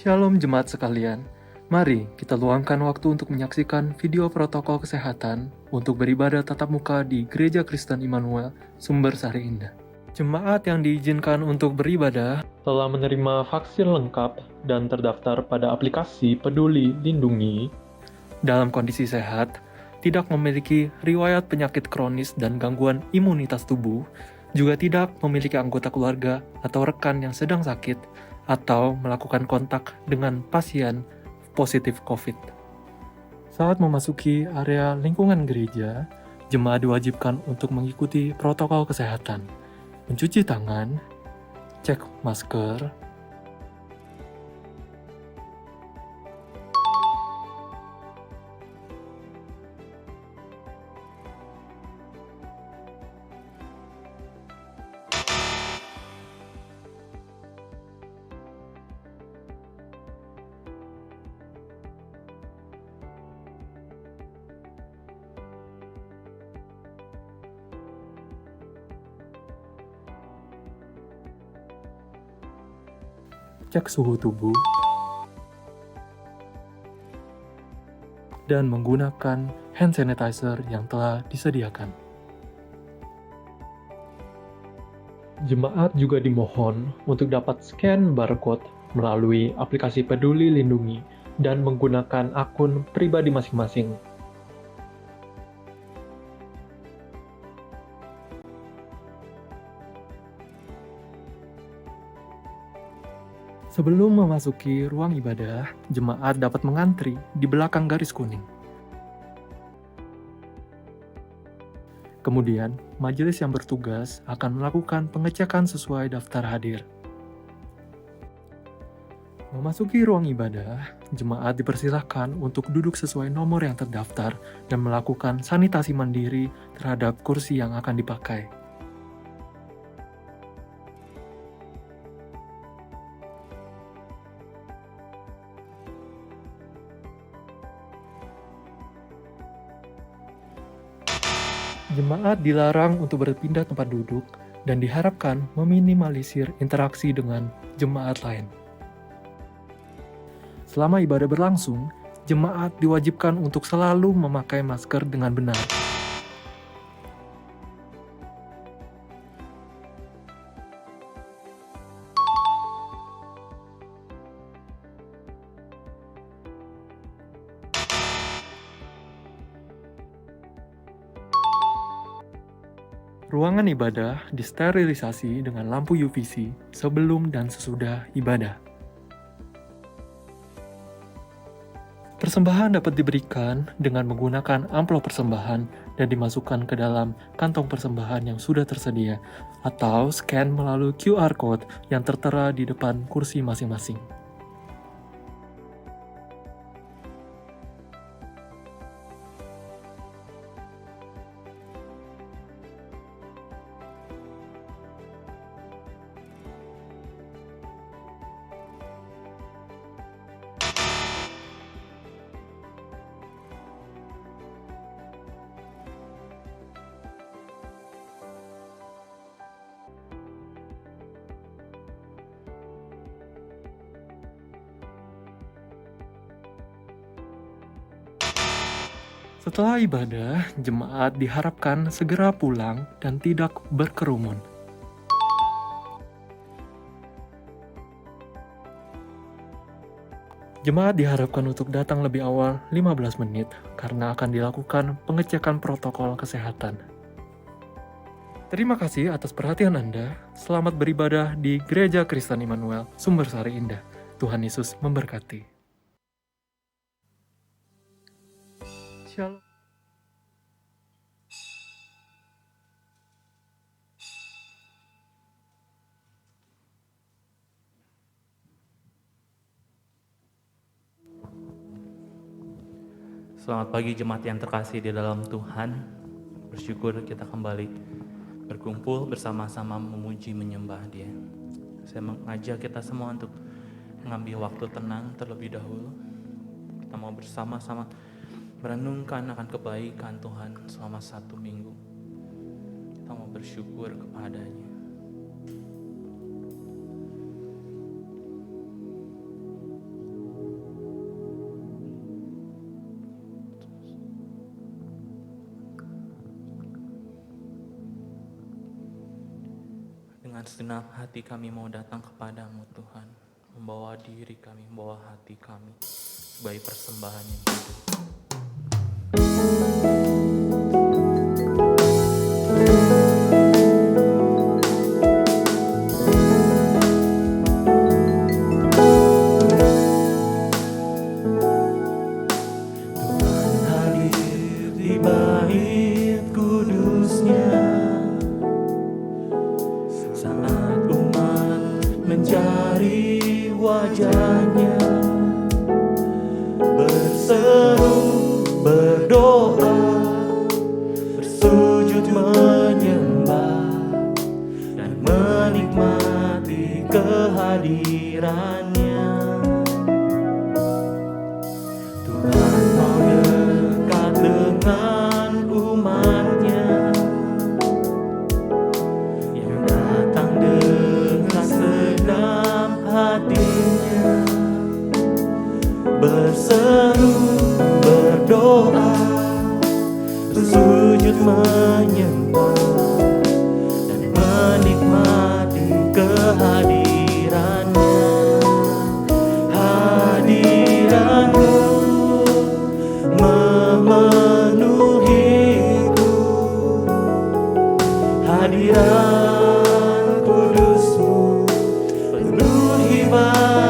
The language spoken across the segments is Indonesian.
Shalom jemaat sekalian, mari kita luangkan waktu untuk menyaksikan video protokol kesehatan untuk beribadah tatap muka di Gereja Kristen Immanuel, Sumber Sari Indah. Jemaat yang diizinkan untuk beribadah telah menerima vaksin lengkap dan terdaftar pada aplikasi Peduli Lindungi, dalam kondisi sehat, tidak memiliki riwayat penyakit kronis dan gangguan imunitas tubuh, juga tidak memiliki anggota keluarga atau rekan yang sedang sakit, atau melakukan kontak dengan pasien positif COVID. Saat memasuki area lingkungan gereja, jemaat diwajibkan untuk mengikuti protokol kesehatan, mencuci tangan, cek masker, cek suhu tubuh, dan menggunakan hand sanitizer yang telah disediakan. Jemaat juga dimohon untuk dapat scan barcode melalui aplikasi Peduli Lindungi dan menggunakan akun pribadi masing-masing. Sebelum memasuki ruang ibadah, jemaat dapat mengantri di belakang garis kuning. Kemudian, majelis yang bertugas akan melakukan pengecekan sesuai daftar hadir. Memasuki ruang ibadah, jemaat dipersilahkan untuk duduk sesuai nomor yang terdaftar dan melakukan sanitasi mandiri terhadap kursi yang akan dipakai. Jemaat dilarang untuk berpindah tempat duduk dan diharapkan meminimalisir interaksi dengan jemaat lain. Selama ibadah berlangsung, jemaat diwajibkan untuk selalu memakai masker dengan benar. Ruangan ibadah disterilisasi dengan lampu UVC sebelum dan sesudah ibadah. Persembahan dapat diberikan dengan menggunakan amplop persembahan dan dimasukkan ke dalam kantong persembahan yang sudah tersedia, atau scan melalui QR Code yang tertera di depan kursi masing-masing. Setelah ibadah, jemaat diharapkan segera pulang dan tidak berkerumun. Jemaat diharapkan untuk datang lebih awal 15 menit karena akan dilakukan pengecekan protokol kesehatan. Terima kasih atas perhatian Anda. Selamat beribadah di Gereja Kristen Immanuel, Sumbersari Indah. Tuhan Yesus memberkati. Shalom. Selamat pagi jemaat yang terkasih di dalam Tuhan. Bersyukur kita kembali berkumpul bersama-sama memuji menyembah Dia. Saya mengajak kita semua untuk mengambil waktu tenang terlebih dahulu. Kita mau bersama-sama merenungkan akan kebaikan Tuhan selama 1 minggu. Kita mau bersyukur kepada-Nya. Dengan segenap hati kami mau datang kepadamu Tuhan, membawa diri kami, membawa hati kami sebagai persembahan yang hidup. Tuhan hadir di bait kudusnya saat umat mencari wajahnya, berseru, berdoa, bersujud menyembah, dan menikmati kehadirannya. Tuhan mau dekat dengan umatnya yang datang dengan segenap hatinya, berseru, berdoa, bersujud menyembah, dan menikmati kehadirannya. Hadiranmu memenuhiku, hadiran kudusmu penuhi badanku.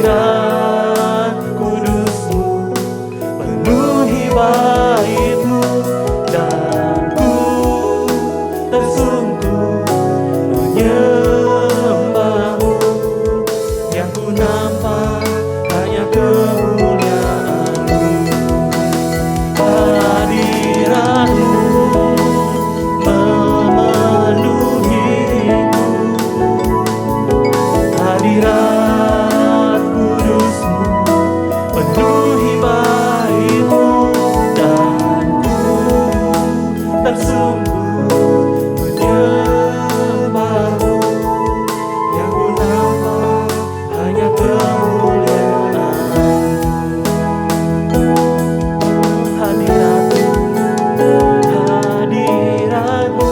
hadirat kudus-Mu penuhi bait-Mu, dan ku tersungkur menyembah-Mu. Yang ku nampak hanya kemuliaan-Mu, hadirat-Mu memenuhiku, hadirat kudus-Mu penuhi bait-Mu, dan ku tersungkur menyembah-Mu. Yang ku nampak hanya kemuliaan-Mu, hadirat-Mu, hadirat-Mu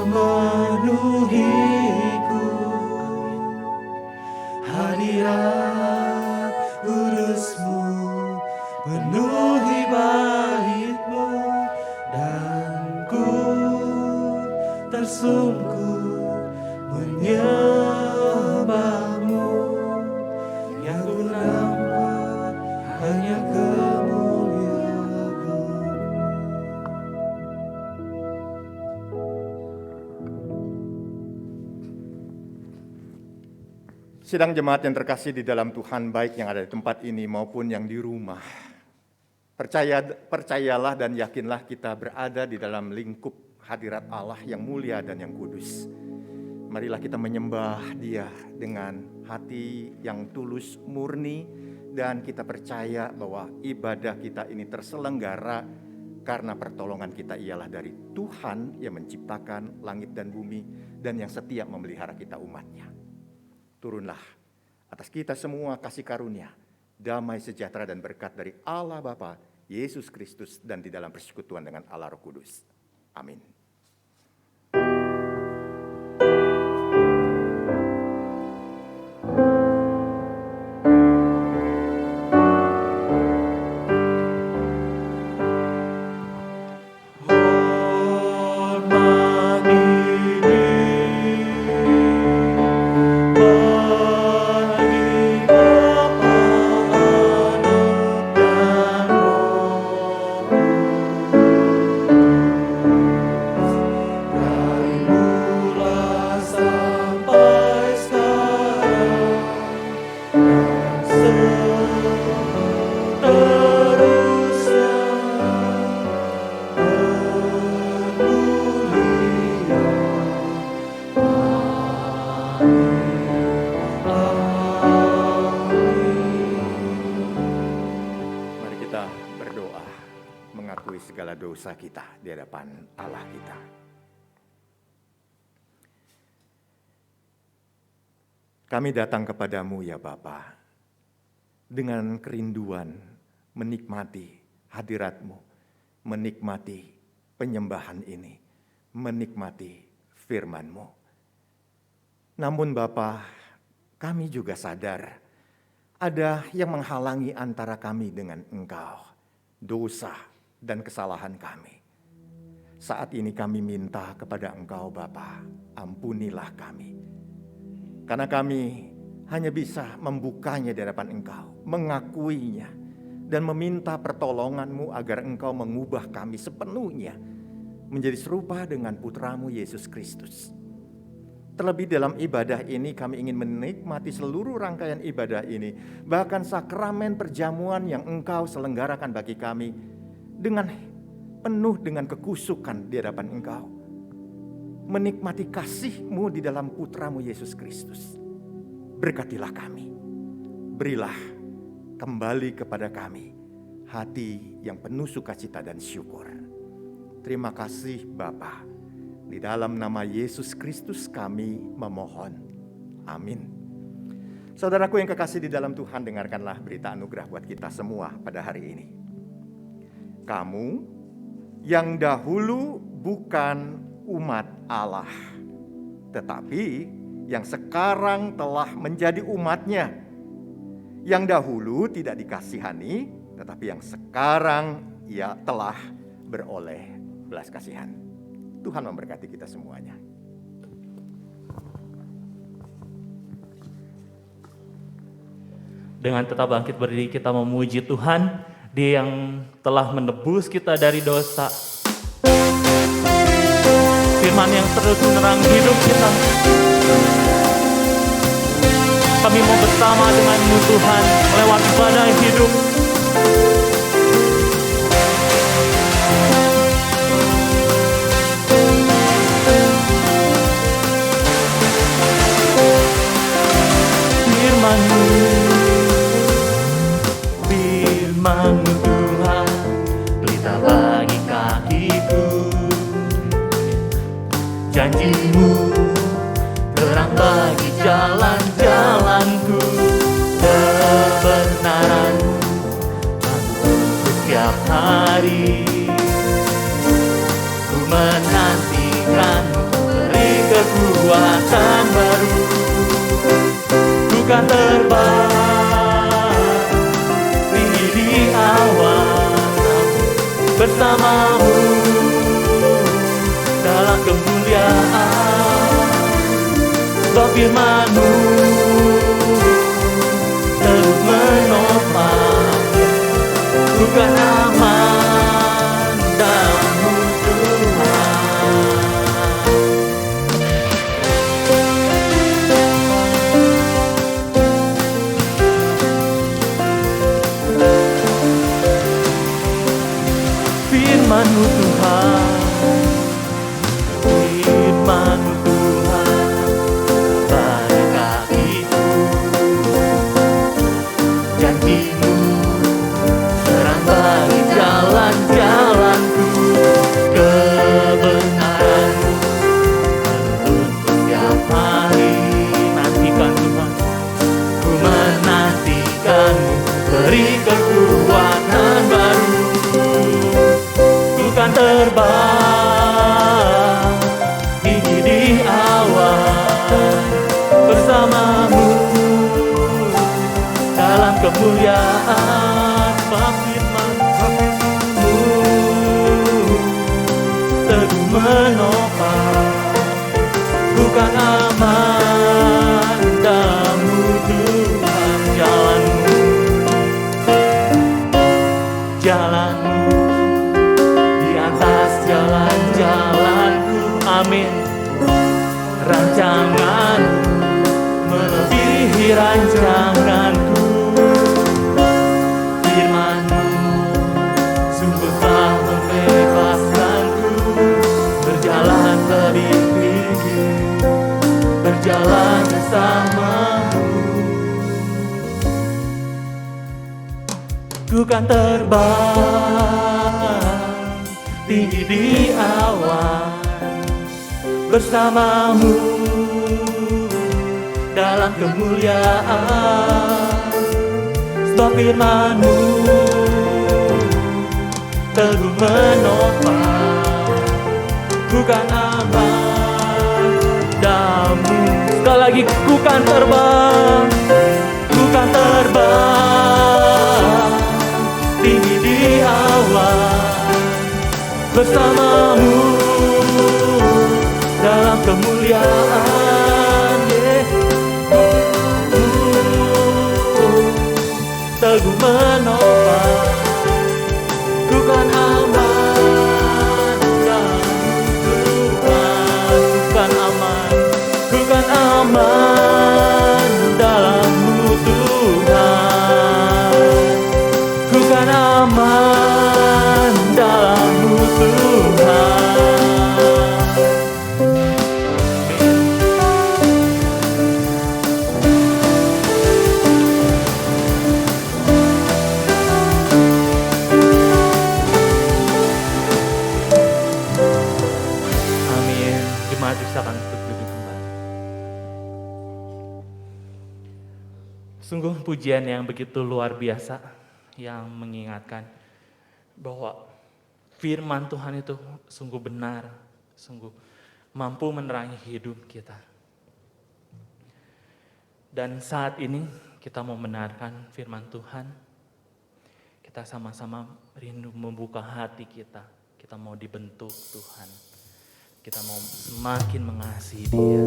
memenuhiku, hadirat kudus-Mu penuhi bait-Mu, dan ku tersungkur menyembah-Mu. Yang ku nampak hanya kemuliaan-Mu. Sidang jemaat yang terkasih di dalam Tuhan, baik yang ada di tempat ini maupun yang di rumah. Percayalah dan yakinlah kita berada di dalam lingkup hadirat Allah yang mulia dan yang kudus. Marilah kita menyembah Dia dengan hati yang tulus, murni, dan kita percaya bahwa ibadah kita ini terselenggara karena pertolongan kita ialah dari Tuhan yang menciptakan langit dan bumi dan yang setia memelihara kita umatnya. Turunlah atas kita semua kasih karunia, damai sejahtera dan berkat dari Allah Bapa, Yesus Kristus, dan di dalam persekutuan dengan Allah Roh Kudus. Amin. Dosa kita di hadapan Allah kita. Kami datang kepadamu ya Bapa, dengan kerinduan menikmati hadirat-Mu, menikmati penyembahan ini, menikmati firman-Mu. Namun Bapa, kami juga sadar ada yang menghalangi antara kami dengan Engkau, dosa dan kesalahan kami. Saat ini kami minta kepada Engkau Bapa, ampunilah kami. Karena kami hanya bisa membukanya di hadapan Engkau, mengakuinya, dan meminta pertolongan-Mu agar Engkau mengubah kami sepenuhnya menjadi serupa dengan Putra-Mu Yesus Kristus. Terlebih dalam ibadah ini kami ingin menikmati seluruh rangkaian ibadah ini, bahkan sakramen perjamuan yang Engkau selenggarakan bagi kami, dengan penuh dengan kekusukan di hadapan Engkau. Menikmati kasih-Mu di dalam Putra-Mu Yesus Kristus. Berkatilah kami. Berilah kembali kepada kami hati yang penuh sukacita dan syukur. Terima kasih Bapa. Di dalam nama Yesus Kristus kami memohon. Amin. Saudaraku yang kekasih di dalam Tuhan, dengarkanlah berita anugerah buat kita semua pada hari ini. Kamu yang dahulu bukan umat Allah, tetapi yang sekarang telah menjadi umat-Nya. Yang dahulu tidak dikasihani, tetapi yang sekarang ia telah beroleh belas kasihan. Tuhan memberkati kita semuanya. Dengan tetap bangkit berdiri kita memuji Tuhan, Dia yang telah menebus kita dari dosa. Firman yang terus menerang hidup kita. Kami mau bersama dengan-Mu Tuhan melewati badai hidup. Firman-Mu, Firman-Mu Tuhan, pelita bagi kakiku. Janji-Mu, terang bagi jalan-jalanku. Kebenaran-Mu untuk setiap hari. Ku menantikan-Mu, beri kekuatan baru. Ku kan terbang tinggi di awan bersama-Mu dalam kemuliaan. Sebab Firman-Mu terus menopang, ku kan aman dalam-Mu Tuhan. Firman-Mu Tuhan, Firman-Mu Tuhan, bagi kakiku. Janji-Mu, terang bagi jalan-jalanku. Kebenaran-Mu menuntun setiap hari. Nantikan Tuhan, ku menantikan-Mu, beri kekuatan baru. Kan terbang tinggi di awan bersama-Mu dalam kemuliaan. Sebab Firman-Mu teguh menopang, ku kan aman dalam-Mu Tuhan. Jalan-Mu, jalan-Mu atas jalan-jalanku, amin. Rancangan melebihi rancanganku. Firman-Mu sungguh telah membebaskanku, berjalan lebih tinggi, berjalan bersama-Mu. Ku kan terbang tinggi di awan bersama-Mu dalam kemuliaan. Sebab Firman-Mu teguh menopang, ku kan aman dalam-Mu. Sekali lagi, ku kan terbang, ku kan terbang tinggi di awan bersama-Mu dalam kemuliaan. Teguh menopang, ku kan aman dalam-Mu Tuhan. Ku kan aman, ku kan aman dalam-Mu Tuhan. Ku kan aman dalam-Mu Tuhan. Amin. Jemaat silakan untuk duduk kembali. Sungguh pujian yang begitu luar biasa, yang mengingatkan bahwa firman Tuhan itu sungguh benar, sungguh mampu menerangi hidup kita. Dan saat ini kita mau mendengarkan firman Tuhan, kita sama-sama rindu membuka hati kita. Kita mau dibentuk Tuhan, kita mau semakin mengasihi Dia.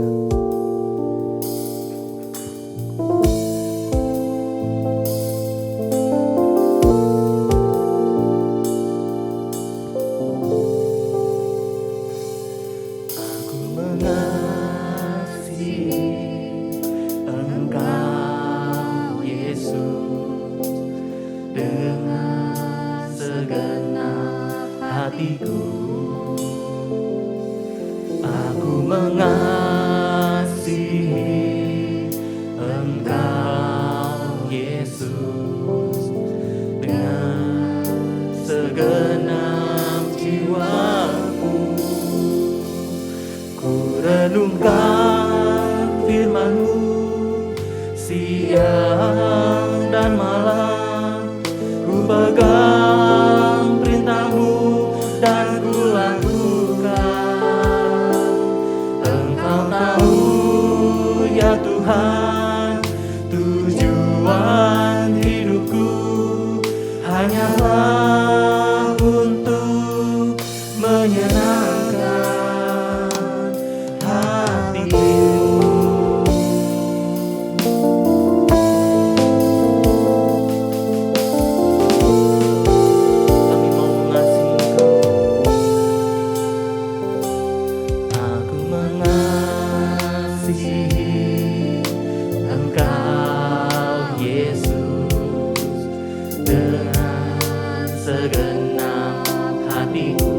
mengasihi Engkau Yesus dengan segenap jiwaku. Ku renungkan firman-Mu siang dan malam, ku pegang perintah-Mu dan ku lakukan. Engkau tahu ya Tuhan, tujuan hidupku hanyalah untuk menyenangkan hati-Mu. Kami mau mengasihi Engkau. Aku mengasihi Engkau Yesus dengan segenap hatiku.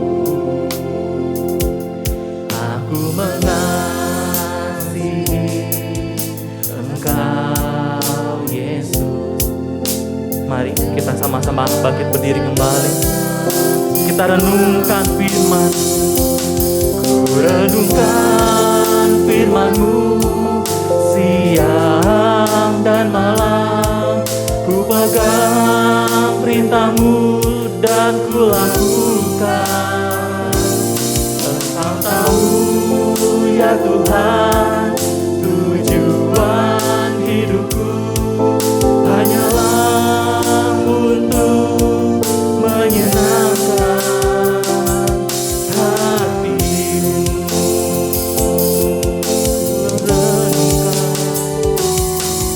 Aku mengasihi Engkau Yesus. Mari kita sama-sama bangkit berdiri kembali. Kita renungkan firman. Ku renungkan firman-Mu siang dan malam, ku pegang perintah-Mu dan ku lakukan. Engkau tahu ya Tuhan, tujuan hidupku hanyalah untuk menyenangkan hati-Mu.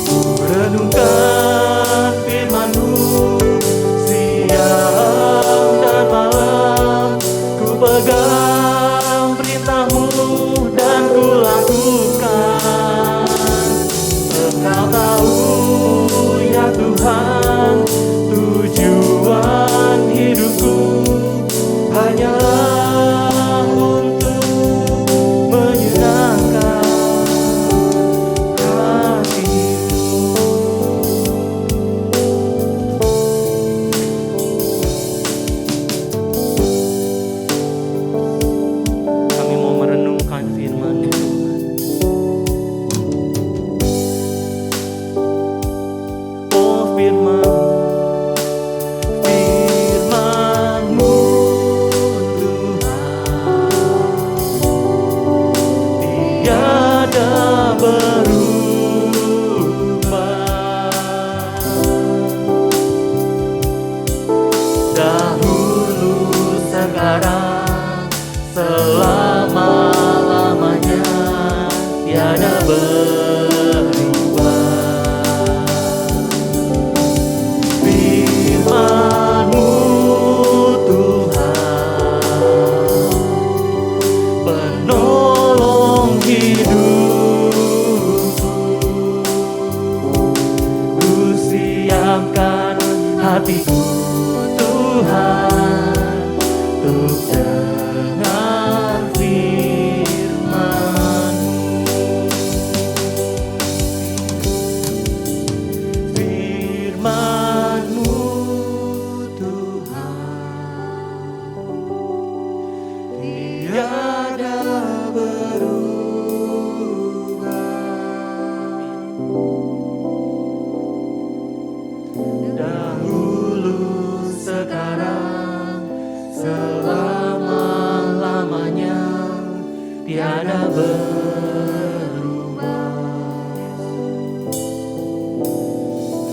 Ku renungkan firman-Mu siang dan malam, ku pegang perintah-Mu dan ku lakukan. Engkau tahu ya Tuhan, tujuan hidupku hanyalah untuk menyenangkan hati-Mu. Kami mau merenungkan firman-Mu, Tuhan. Oh firman-Mu Tuhan, tiada berubah. Dahulu, sekarang, selama-lamanya tiada berubah. Firman-Mu Tuhan, penolong hidupku. Ku siapkan hatiku Tuhan untuk dengar firman-Mu. Firman-Mu Tuhan, tiada berubah. Dahulu, sekarang, selama-lamanya tiada berubah.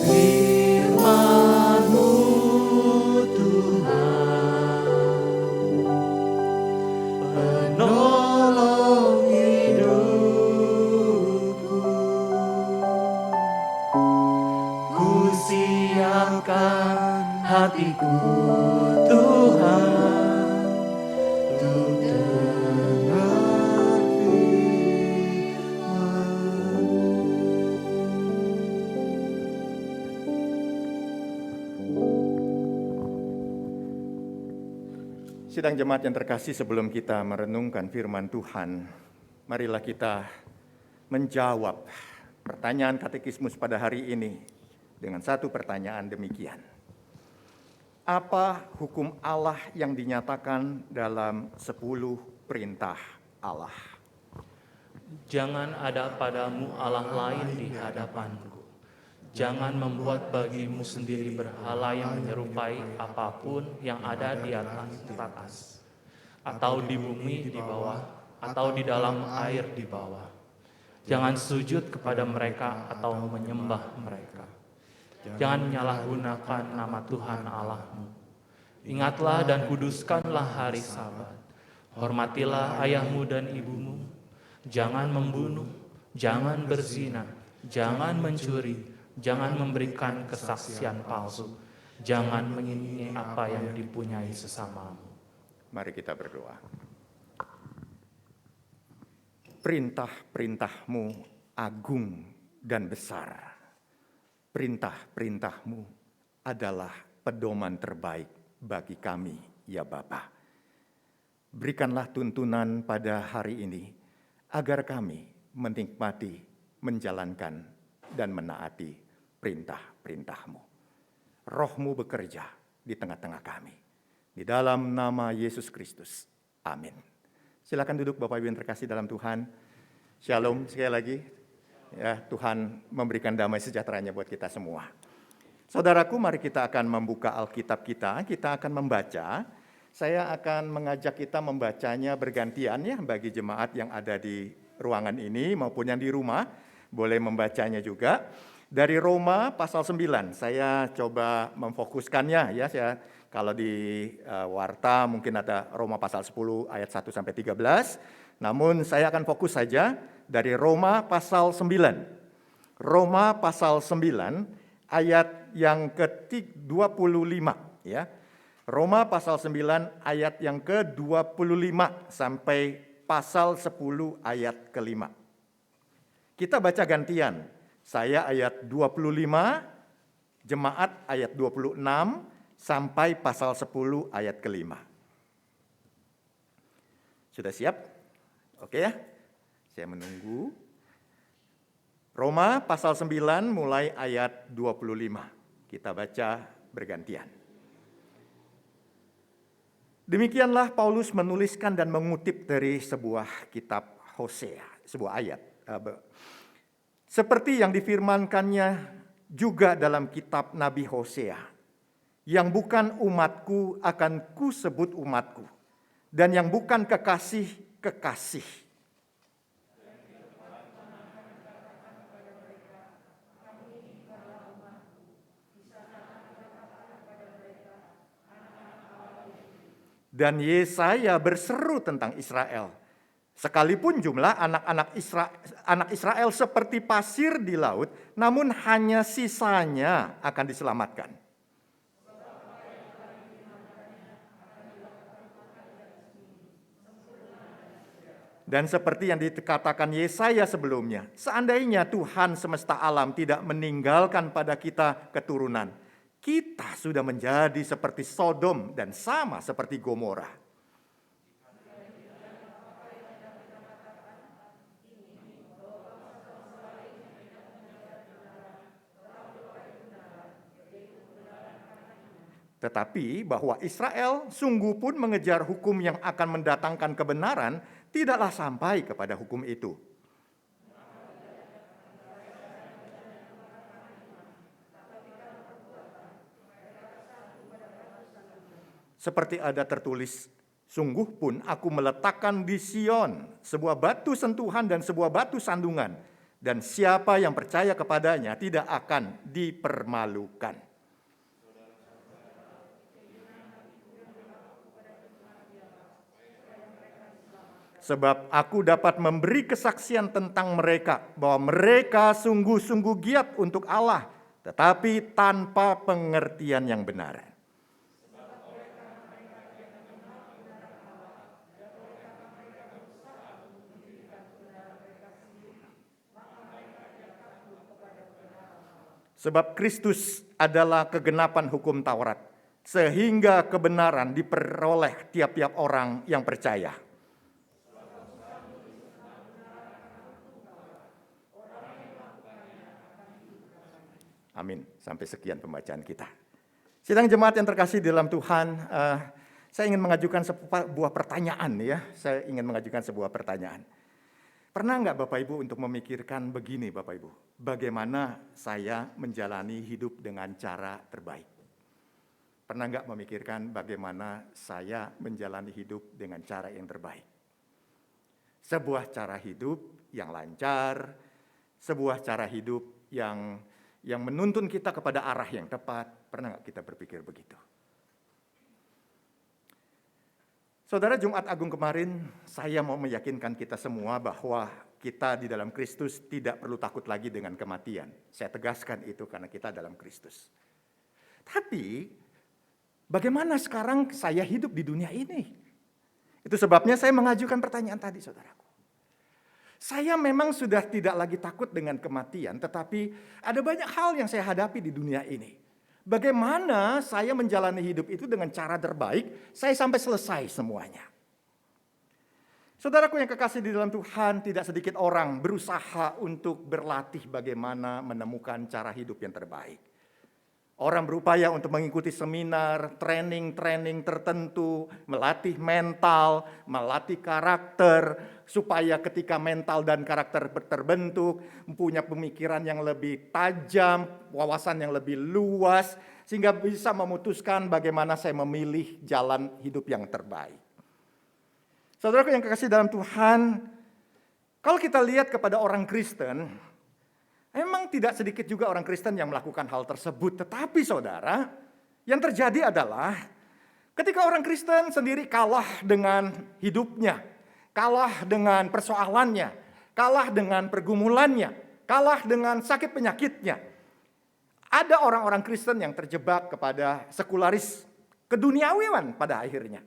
Firman-Mu Tuhan, penolong hidupku. Ku siapkan hatiku Tuhan untuk dengar Sidang jemaat yang terkasih, sebelum kita merenungkan firman Tuhan, marilah kita menjawab pertanyaan katekismus pada hari ini dengan satu pertanyaan demikian. Apa hukum Allah yang dinyatakan dalam 10 perintah Allah? Jangan ada padamu Allah lain di hadapanku. Jangan membuat bagimu sendiri berhala yang menyerupai apapun yang ada di atas, atau di bumi di bawah, atau di dalam air di bawah. Jangan sujud kepada mereka atau menyembah mereka. Jangan menyalahgunakan nama Tuhan Allahmu. Ingatlah dan kuduskanlah hari Sabat. Hormatilah ayahmu dan ibumu. Jangan membunuh, jangan berzina, jangan mencuri, jangan memberikan kesaksian palsu, jangan menginginkan apa yang dipunyai sesamamu. Mari kita berdoa. Perintah-perintah-Mu agung dan besar. Perintah-perintah-Mu adalah pedoman terbaik bagi kami, ya Bapa. Berikanlah tuntunan pada hari ini, agar kami menikmati, menjalankan, dan menaati perintah-perintah-Mu. Roh-Mu bekerja di tengah-tengah kami. Di dalam nama Yesus Kristus. Amin. Silakan duduk Bapak Ibu yang terkasih dalam Tuhan. Shalom sekali lagi. Ya, Tuhan memberikan damai sejahteranya buat kita semua. Saudaraku, mari kita akan membuka Alkitab kita. Kita akan membaca. Saya akan mengajak kita membacanya bergantian ya, bagi jemaat yang ada di ruangan ini maupun yang di rumah. Boleh membacanya juga. Dari Roma pasal 9, saya coba memfokuskannya ya. Kalau di warta mungkin ada Roma pasal 10 ayat 1 sampai 13. Namun saya akan fokus saja dari Roma pasal 9. Roma pasal 9 ayat yang ke-25 ya. Roma pasal 9 ayat yang ke-25 sampai pasal 10 ayat ke-5. Kita baca gantian. Saya ayat 25, jemaat ayat 26 sampai pasal 10 ayat ke-5. Sudah siap? Oke ya. Saya menunggu. Roma pasal 9 mulai ayat 25. Kita baca bergantian. Demikianlah Paulus menuliskan dan mengutip dari sebuah kitab Hosea, sebuah ayat. Seperti yang difirmankannya juga dalam kitab Nabi Hosea, yang bukan umatku akan kusebut umatku, dan yang bukan kekasih, kekasih. Dan Yesaya berseru tentang Israel. Sekalipun jumlah anak Israel seperti pasir di laut, namun hanya sisanya akan diselamatkan. Dan seperti yang dikatakan Yesaya sebelumnya, seandainya Tuhan semesta alam tidak meninggalkan pada kita keturunan, kita sudah menjadi seperti Sodom dan sama seperti Gomora. Tetapi bahwa Israel sungguh pun mengejar hukum yang akan mendatangkan kebenaran, tidaklah sampai kepada hukum itu. Seperti ada tertulis, sungguh pun aku meletakkan di Sion sebuah batu sentuhan dan sebuah batu sandungan, dan siapa yang percaya kepadanya tidak akan dipermalukan. Sebab aku dapat memberi kesaksian tentang mereka, bahwa mereka sungguh-sungguh giat untuk Allah, tetapi tanpa pengertian yang benar. Sebab Kristus adalah kegenapan hukum Taurat, sehingga kebenaran diperoleh tiap-tiap orang yang percaya. Amin. Sampai sekian pembacaan kita. Sidang jemaat yang terkasih di dalam Tuhan, saya ingin mengajukan sebuah pertanyaan ya. Saya ingin mengajukan sebuah pertanyaan. Pernah nggak Bapak Ibu untuk memikirkan begini Bapak Ibu, bagaimana saya menjalani hidup dengan cara terbaik? Pernah nggak memikirkan bagaimana saya menjalani hidup dengan cara yang terbaik? Sebuah cara hidup yang lancar, sebuah cara hidup yang menuntun kita kepada arah yang tepat. Pernah nggak kita berpikir begitu? Saudara, Jumat Agung kemarin saya mau meyakinkan kita semua bahwa kita di dalam Kristus tidak perlu takut lagi dengan kematian. Saya tegaskan itu karena kita dalam Kristus. Tapi bagaimana sekarang saya hidup di dunia ini? Itu sebabnya saya mengajukan pertanyaan tadi, saudaraku. Saya memang sudah tidak lagi takut dengan kematian, tetapi ada banyak hal yang saya hadapi di dunia ini. Bagaimana saya menjalani hidup itu dengan cara terbaik, saya sampai selesai semuanya. Saudaraku yang kekasih di dalam Tuhan, tidak sedikit orang berusaha untuk berlatih bagaimana menemukan cara hidup yang terbaik. Orang berupaya untuk mengikuti seminar, training tertentu, melatih mental, melatih karakter, supaya ketika mental dan karakter terbentuk, punya pemikiran yang lebih tajam, wawasan yang lebih luas, sehingga bisa memutuskan bagaimana saya memilih jalan hidup yang terbaik. Saudaraku yang kekasih dalam Tuhan, kalau kita lihat kepada orang Kristen, memang tidak sedikit juga orang Kristen yang melakukan hal tersebut. Tetapi saudara, yang terjadi adalah ketika orang Kristen sendiri kalah dengan hidupnya, kalah dengan persoalannya, kalah dengan pergumulannya, kalah dengan sakit penyakitnya. Ada orang-orang Kristen yang terjebak kepada sekularis keduniawian pada akhirnya.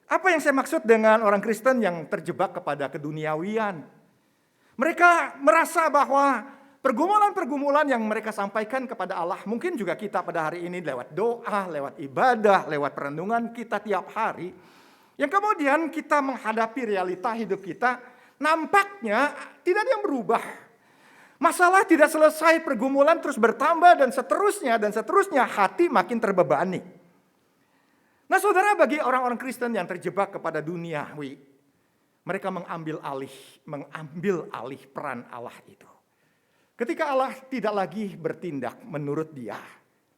Apa yang saya maksud dengan orang Kristen yang terjebak kepada keduniawian? Mereka merasa bahwa pergumulan-pergumulan yang mereka sampaikan kepada Allah, mungkin juga kita pada hari ini lewat doa, lewat ibadah, lewat perenungan kita tiap hari, yang kemudian kita menghadapi realita hidup kita, nampaknya tidak ada yang berubah. Masalah tidak selesai, pergumulan terus bertambah dan seterusnya, hati makin terbebani. Nah saudara, bagi orang-orang Kristen yang terjebak kepada duniawi, mereka mengambil alih peran Allah itu. Ketika Allah tidak lagi bertindak menurut Dia,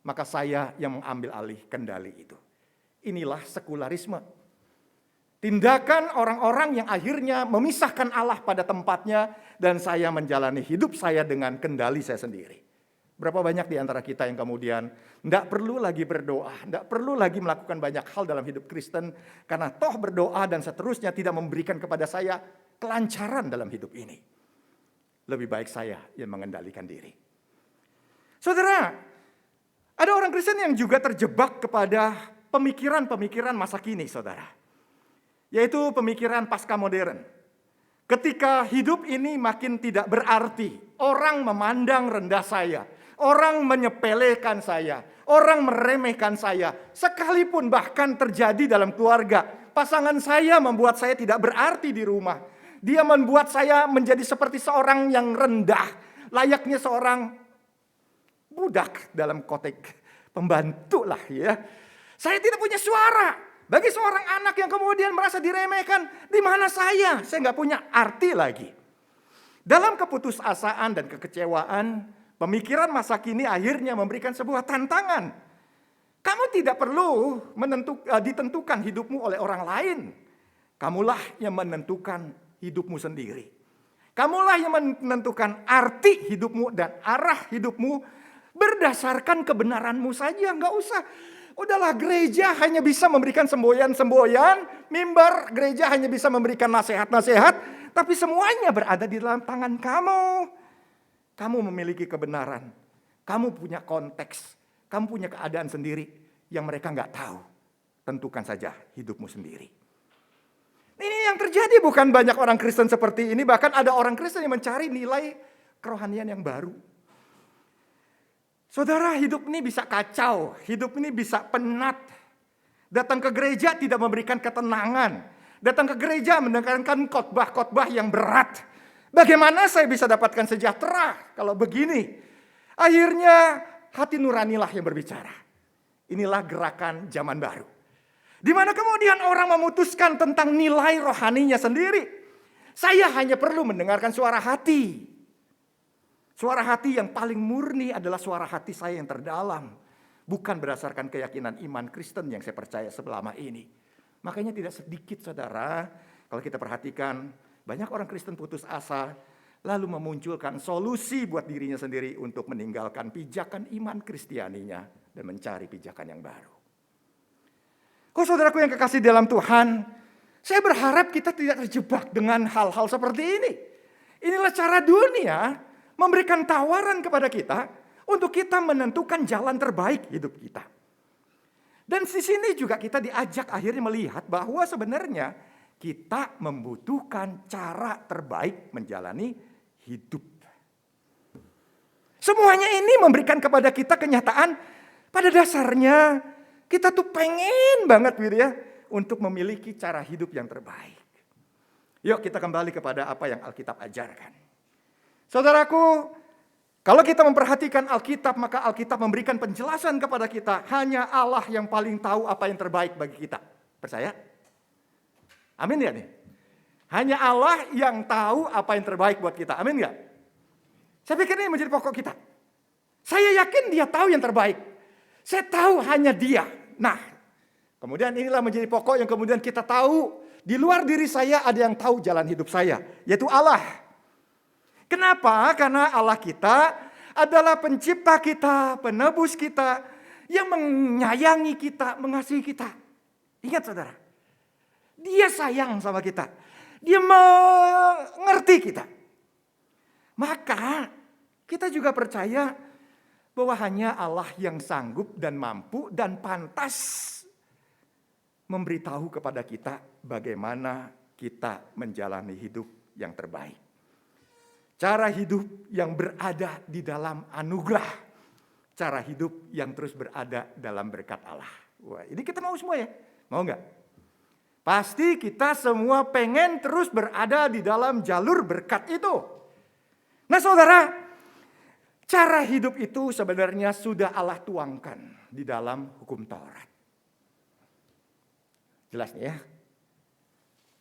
maka saya yang mengambil alih kendali itu. Inilah sekularisme. Tindakan orang-orang yang akhirnya memisahkan Allah pada tempatnya dan saya menjalani hidup saya dengan kendali saya sendiri. Berapa banyak di antara kita yang kemudian tidak perlu lagi berdoa, tidak perlu lagi melakukan banyak hal dalam hidup Kristen karena toh berdoa dan seterusnya tidak memberikan kepada saya kelancaran dalam hidup ini. Lebih baik saya yang mengendalikan diri. Saudara, ada orang Kristen yang juga terjebak kepada pemikiran-pemikiran masa kini, saudara. Yaitu pemikiran pasca modern. Ketika hidup ini makin tidak berarti, orang memandang rendah saya, orang menyepelekan saya, orang meremehkan saya, sekalipun bahkan terjadi dalam keluarga. Pasangan saya membuat saya tidak berarti di rumah. Dia membuat saya menjadi seperti seorang yang rendah, layaknya seorang budak dalam kotek pembantu lah ya. Saya tidak punya suara. Bagi seorang anak yang kemudian merasa diremehkan, di mana saya? Saya nggak punya arti lagi. Dalam keputusasaan dan kekecewaan, pemikiran masa kini akhirnya memberikan sebuah tantangan. Kamu tidak perlu ditentukan hidupmu oleh orang lain. Kamulah yang menentukan hidupmu sendiri. Kamulah yang menentukan arti hidupmu dan arah hidupmu berdasarkan kebenaranmu saja. Nggak usah, udahlah gereja hanya bisa memberikan semboyan-semboyan, mimbar gereja hanya bisa memberikan nasihat-nasihat, tapi semuanya berada di dalam tangan kamu. Kamu memiliki kebenaran, kamu punya konteks, kamu punya keadaan sendiri yang mereka nggak tahu. Tentukan saja hidupmu sendiri. Ini yang terjadi, bukan banyak orang Kristen seperti ini, bahkan ada orang Kristen yang mencari nilai kerohanian yang baru. Saudara, hidup ini bisa kacau, hidup ini bisa penat. Datang ke gereja tidak memberikan ketenangan. Datang ke gereja mendengarkan khotbah-khotbah yang berat. Bagaimana saya bisa dapatkan sejahtera kalau begini? Akhirnya hati nuranilah yang berbicara. Inilah gerakan zaman baru. Di mana kemudian orang memutuskan tentang nilai rohaninya sendiri. Saya hanya perlu mendengarkan suara hati. Suara hati yang paling murni adalah suara hati saya yang terdalam. Bukan berdasarkan keyakinan iman Kristen yang saya percaya selama ini. Makanya tidak sedikit saudara, kalau kita perhatikan banyak orang Kristen putus asa. Lalu memunculkan solusi buat dirinya sendiri untuk meninggalkan pijakan iman Kristianinya dan mencari pijakan yang baru. Kok saudaraku yang kekasih dalam Tuhan, saya berharap kita tidak terjebak dengan hal-hal seperti ini. Inilah cara dunia memberikan tawaran kepada kita untuk kita menentukan jalan terbaik hidup kita. Dan di sini juga kita diajak akhirnya melihat bahwa sebenarnya kita membutuhkan cara terbaik menjalani hidup. Semuanya ini memberikan kepada kita kenyataan pada dasarnya kita tuh pengen banget gitu ya untuk memiliki cara hidup yang terbaik. Yuk kita kembali kepada apa yang Alkitab ajarkan. Saudaraku, kalau kita memperhatikan Alkitab, maka Alkitab memberikan penjelasan kepada kita. Hanya Allah yang paling tahu apa yang terbaik bagi kita. Percaya? Amin ya nih? Hanya Allah yang tahu apa yang terbaik buat kita. Amin gak? Saya pikir ini menjadi pokok kita. Saya yakin dia tahu yang terbaik. Saya tahu hanya dia. Nah, kemudian inilah menjadi pokok yang kemudian kita tahu. Di luar diri saya ada yang tahu jalan hidup saya. Yaitu Allah. Kenapa? Karena Allah kita adalah pencipta kita, penebus kita. Yang menyayangi kita, mengasihi kita. Ingat saudara. Dia sayang sama kita. Dia mengerti kita. Maka kita juga percaya bahwa hanya Allah yang sanggup dan mampu dan pantas memberitahu kepada kita bagaimana kita menjalani hidup yang terbaik. Cara hidup yang berada di dalam anugerah. Cara hidup yang terus berada dalam berkat Allah. Wah, ini kita mau semua ya? Mau enggak? Pasti kita semua pengen terus berada di dalam jalur berkat itu. Nah saudara, cara hidup itu sebenarnya sudah Allah tuangkan di dalam hukum Taurat. Jelas nih ya.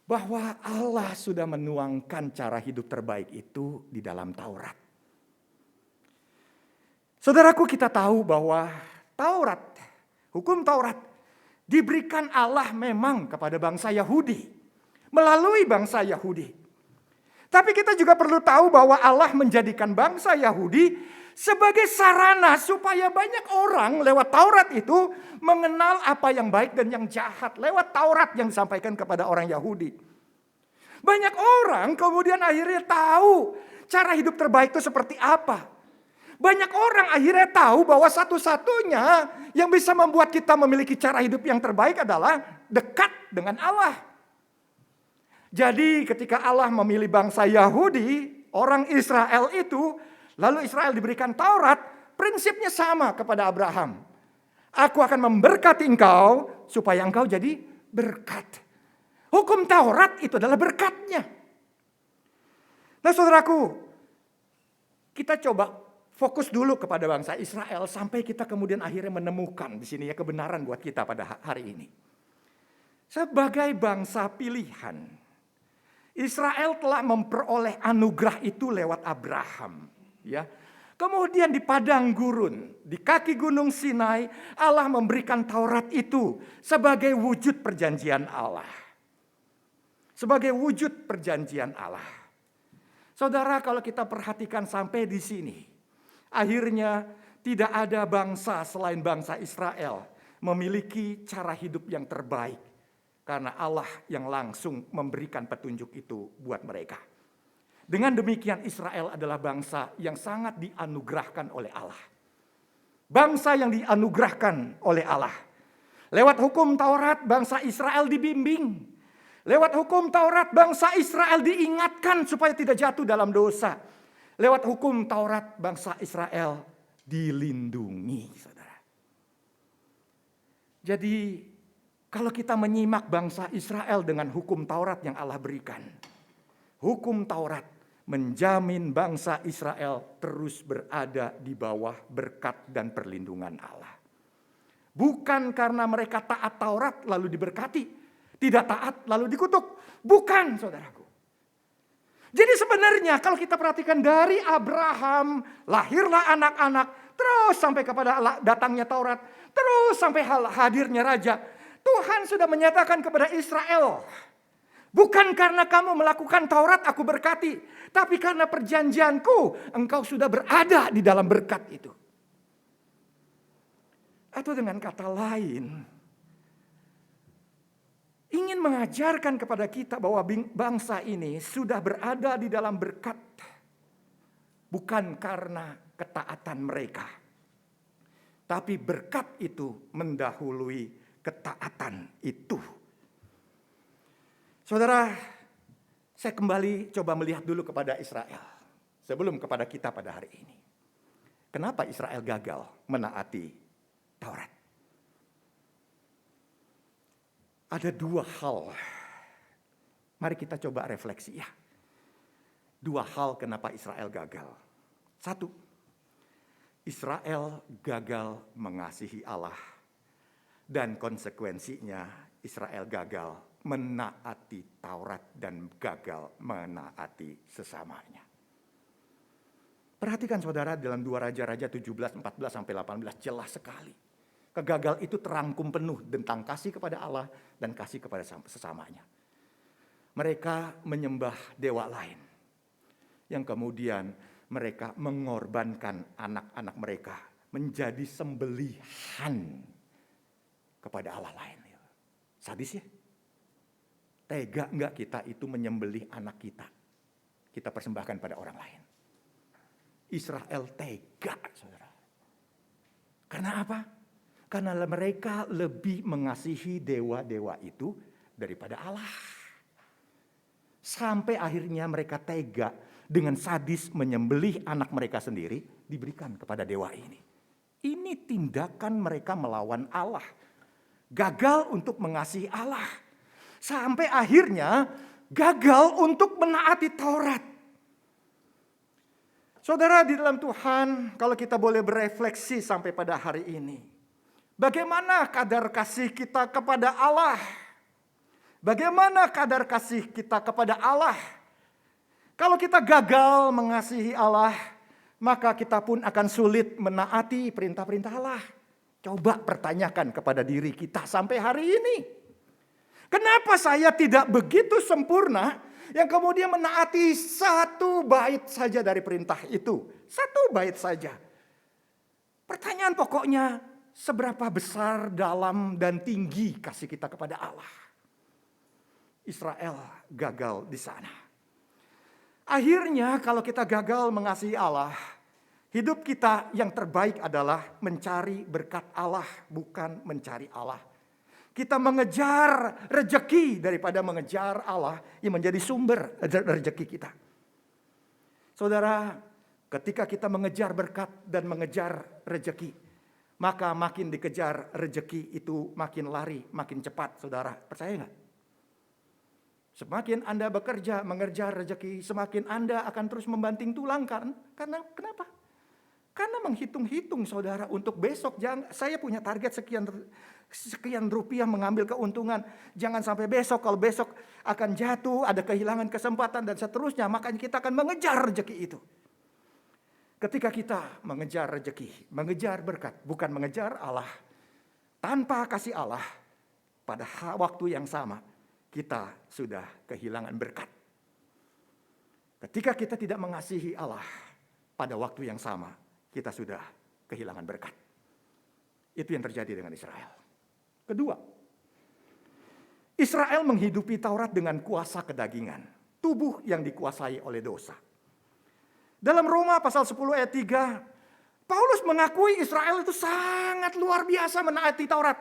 Bahwa Allah sudah menuangkan cara hidup terbaik itu di dalam Taurat. Saudaraku, kita tahu bahwa Taurat, hukum Taurat diberikan Allah memang kepada bangsa Yahudi. Melalui bangsa Yahudi. Tapi kita juga perlu tahu bahwa Allah menjadikan bangsa Yahudi sebagai sarana supaya banyak orang lewat Taurat itu mengenal apa yang baik dan yang jahat. Lewat Taurat yang disampaikan kepada orang Yahudi. Banyak orang kemudian akhirnya tahu cara hidup terbaik itu seperti apa. Banyak orang akhirnya tahu bahwa satu-satunya yang bisa membuat kita memiliki cara hidup yang terbaik adalah dekat dengan Allah. Jadi ketika Allah memilih bangsa Yahudi, orang Israel itu, lalu Israel diberikan Taurat, prinsipnya sama kepada Abraham. Aku akan memberkati engkau supaya engkau jadi berkat. Hukum Taurat itu adalah berkatnya. Nah saudaraku, kita coba fokus dulu kepada bangsa Israel sampai kita kemudian akhirnya menemukan di sini ya kebenaran buat kita pada hari ini. Sebagai bangsa pilihan, Israel telah memperoleh anugerah itu lewat Abraham, ya. Kemudian di padang gurun, di kaki gunung Sinai, Allah memberikan Taurat itu sebagai wujud perjanjian Allah. Sebagai wujud perjanjian Allah. Saudara, kalau kita perhatikan sampai di sini, akhirnya tidak ada bangsa selain bangsa Israel memiliki cara hidup yang terbaik. Karena Allah yang langsung memberikan petunjuk itu buat mereka. Dengan demikian Israel adalah bangsa yang sangat dianugerahkan oleh Allah. Bangsa yang dianugerahkan oleh Allah. Lewat hukum Taurat bangsa Israel dibimbing. Lewat hukum Taurat bangsa Israel diingatkan supaya tidak jatuh dalam dosa. Lewat hukum Taurat bangsa Israel dilindungi, saudara. Jadi kalau kita menyimak bangsa Israel dengan hukum Taurat yang Allah berikan. Hukum Taurat menjamin bangsa Israel terus berada di bawah berkat dan perlindungan Allah. Bukan karena mereka taat Taurat lalu diberkati, tidak taat lalu dikutuk. Bukan, saudaraku. Jadi sebenarnya kalau kita perhatikan dari Abraham, lahirlah anak-anak, terus sampai kepada datangnya Taurat, terus sampai hadirnya Raja. Tuhan sudah menyatakan kepada Israel, bukan karena kamu melakukan Taurat aku berkati, tapi karena perjanjianku engkau sudah berada di dalam berkat itu. Atau dengan kata lain, ingin mengajarkan kepada kita bahwa bangsa ini sudah berada di dalam berkat. Bukan karena ketaatan mereka. Tapi berkat itu mendahului ketaatan itu. Saudara, saya kembali coba melihat dulu kepada Israel. Sebelum kepada kita pada hari ini. Kenapa Israel gagal menaati Taurat? Ada dua hal. Mari kita coba refleksi ya. Dua hal kenapa Israel gagal. Satu, Israel gagal mengasihi Allah. Dan konsekuensinya Israel gagal menaati Taurat dan gagal menaati sesamanya. Perhatikan saudara dalam 2 Raja-Raja 17, 14 sampai 18 jelas sekali. Kegagalan itu terangkum penuh tentang kasih kepada Allah dan kasih kepada sesamanya. Mereka menyembah dewa lain. Yang kemudian mereka mengorbankan anak-anak mereka menjadi sembelihan kepada Allah lain. Sadis ya? Tega enggak kita itu menyembelih anak kita? Kita persembahkan pada orang lain. Israel tega, saudara. Karena apa? Karena mereka lebih mengasihi dewa-dewa itu daripada Allah. Sampai akhirnya mereka tega dengan sadis menyembelih anak mereka sendiri diberikan kepada dewa ini. Ini tindakan mereka melawan Allah. Gagal untuk mengasihi Allah. Sampai akhirnya gagal untuk menaati Taurat. Saudara di dalam Tuhan, kalau kita boleh berefleksi sampai pada hari ini. Bagaimana kadar kasih kita kepada Allah? Bagaimana kadar kasih kita kepada Allah? Kalau kita gagal mengasihi Allah, maka kita pun akan sulit menaati perintah-perintah Allah. Coba pertanyakan kepada diri kita sampai hari ini. Kenapa saya tidak begitu sempurna yang kemudian menaati satu bait saja dari perintah itu? Satu bait saja. Pertanyaan pokoknya, seberapa besar, dalam, dan tinggi kasih kita kepada Allah? Israel gagal di sana. Akhirnya kalau kita gagal mengasihi Allah, hidup kita yang terbaik adalah mencari berkat Allah, bukan mencari Allah. Kita mengejar rejeki daripada mengejar Allah yang menjadi sumber rejeki kita. Saudara, ketika kita mengejar berkat dan mengejar rejeki, maka makin dikejar rejeki itu makin lari, makin cepat, saudara. Percaya nggak? Semakin Anda bekerja mengejar rejeki, semakin Anda akan terus membanting tulang kan? Karena kenapa? Karena menghitung-hitung saudara untuk besok. Saya punya target sekian rupiah mengambil keuntungan. Jangan sampai besok, kalau besok akan jatuh, ada kehilangan kesempatan dan seterusnya. Makanya kita akan mengejar rejeki itu. Ketika kita mengejar rejeki, mengejar berkat, bukan mengejar Allah. Tanpa kasih Allah, pada waktu yang sama, kita sudah kehilangan berkat. Ketika kita tidak mengasihi Allah, pada waktu yang sama, kita sudah kehilangan berkat. Itu yang terjadi dengan Israel. Kedua, Israel menghidupi Taurat dengan kuasa kedagingan. Tubuh yang dikuasai oleh dosa. Dalam Roma pasal 10 ayat 3, Paulus mengakui Israel itu sangat luar biasa menaati Taurat.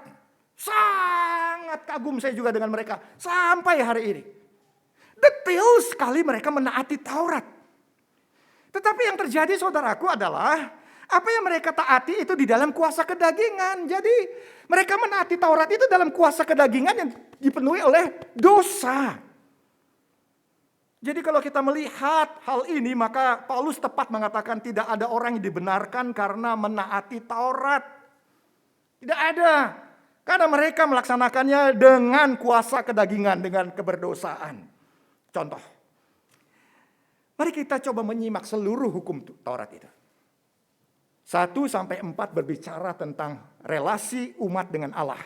Sangat kagum saya juga dengan mereka. Sampai hari ini. Detail sekali mereka menaati Taurat. Tetapi yang terjadi saudaraku adalah apa yang mereka taati itu di dalam kuasa kedagingan. Jadi mereka menaati Taurat itu dalam kuasa kedagingan yang dipenuhi oleh dosa. Jadi kalau kita melihat hal ini, maka Paulus tepat mengatakan tidak ada orang yang dibenarkan karena menaati Taurat. Tidak ada. Karena mereka melaksanakannya dengan kuasa kedagingan, dengan keberdosaan. Contoh. Mari kita coba menyimak seluruh hukum Taurat itu. 1-4 berbicara tentang relasi umat dengan Allah.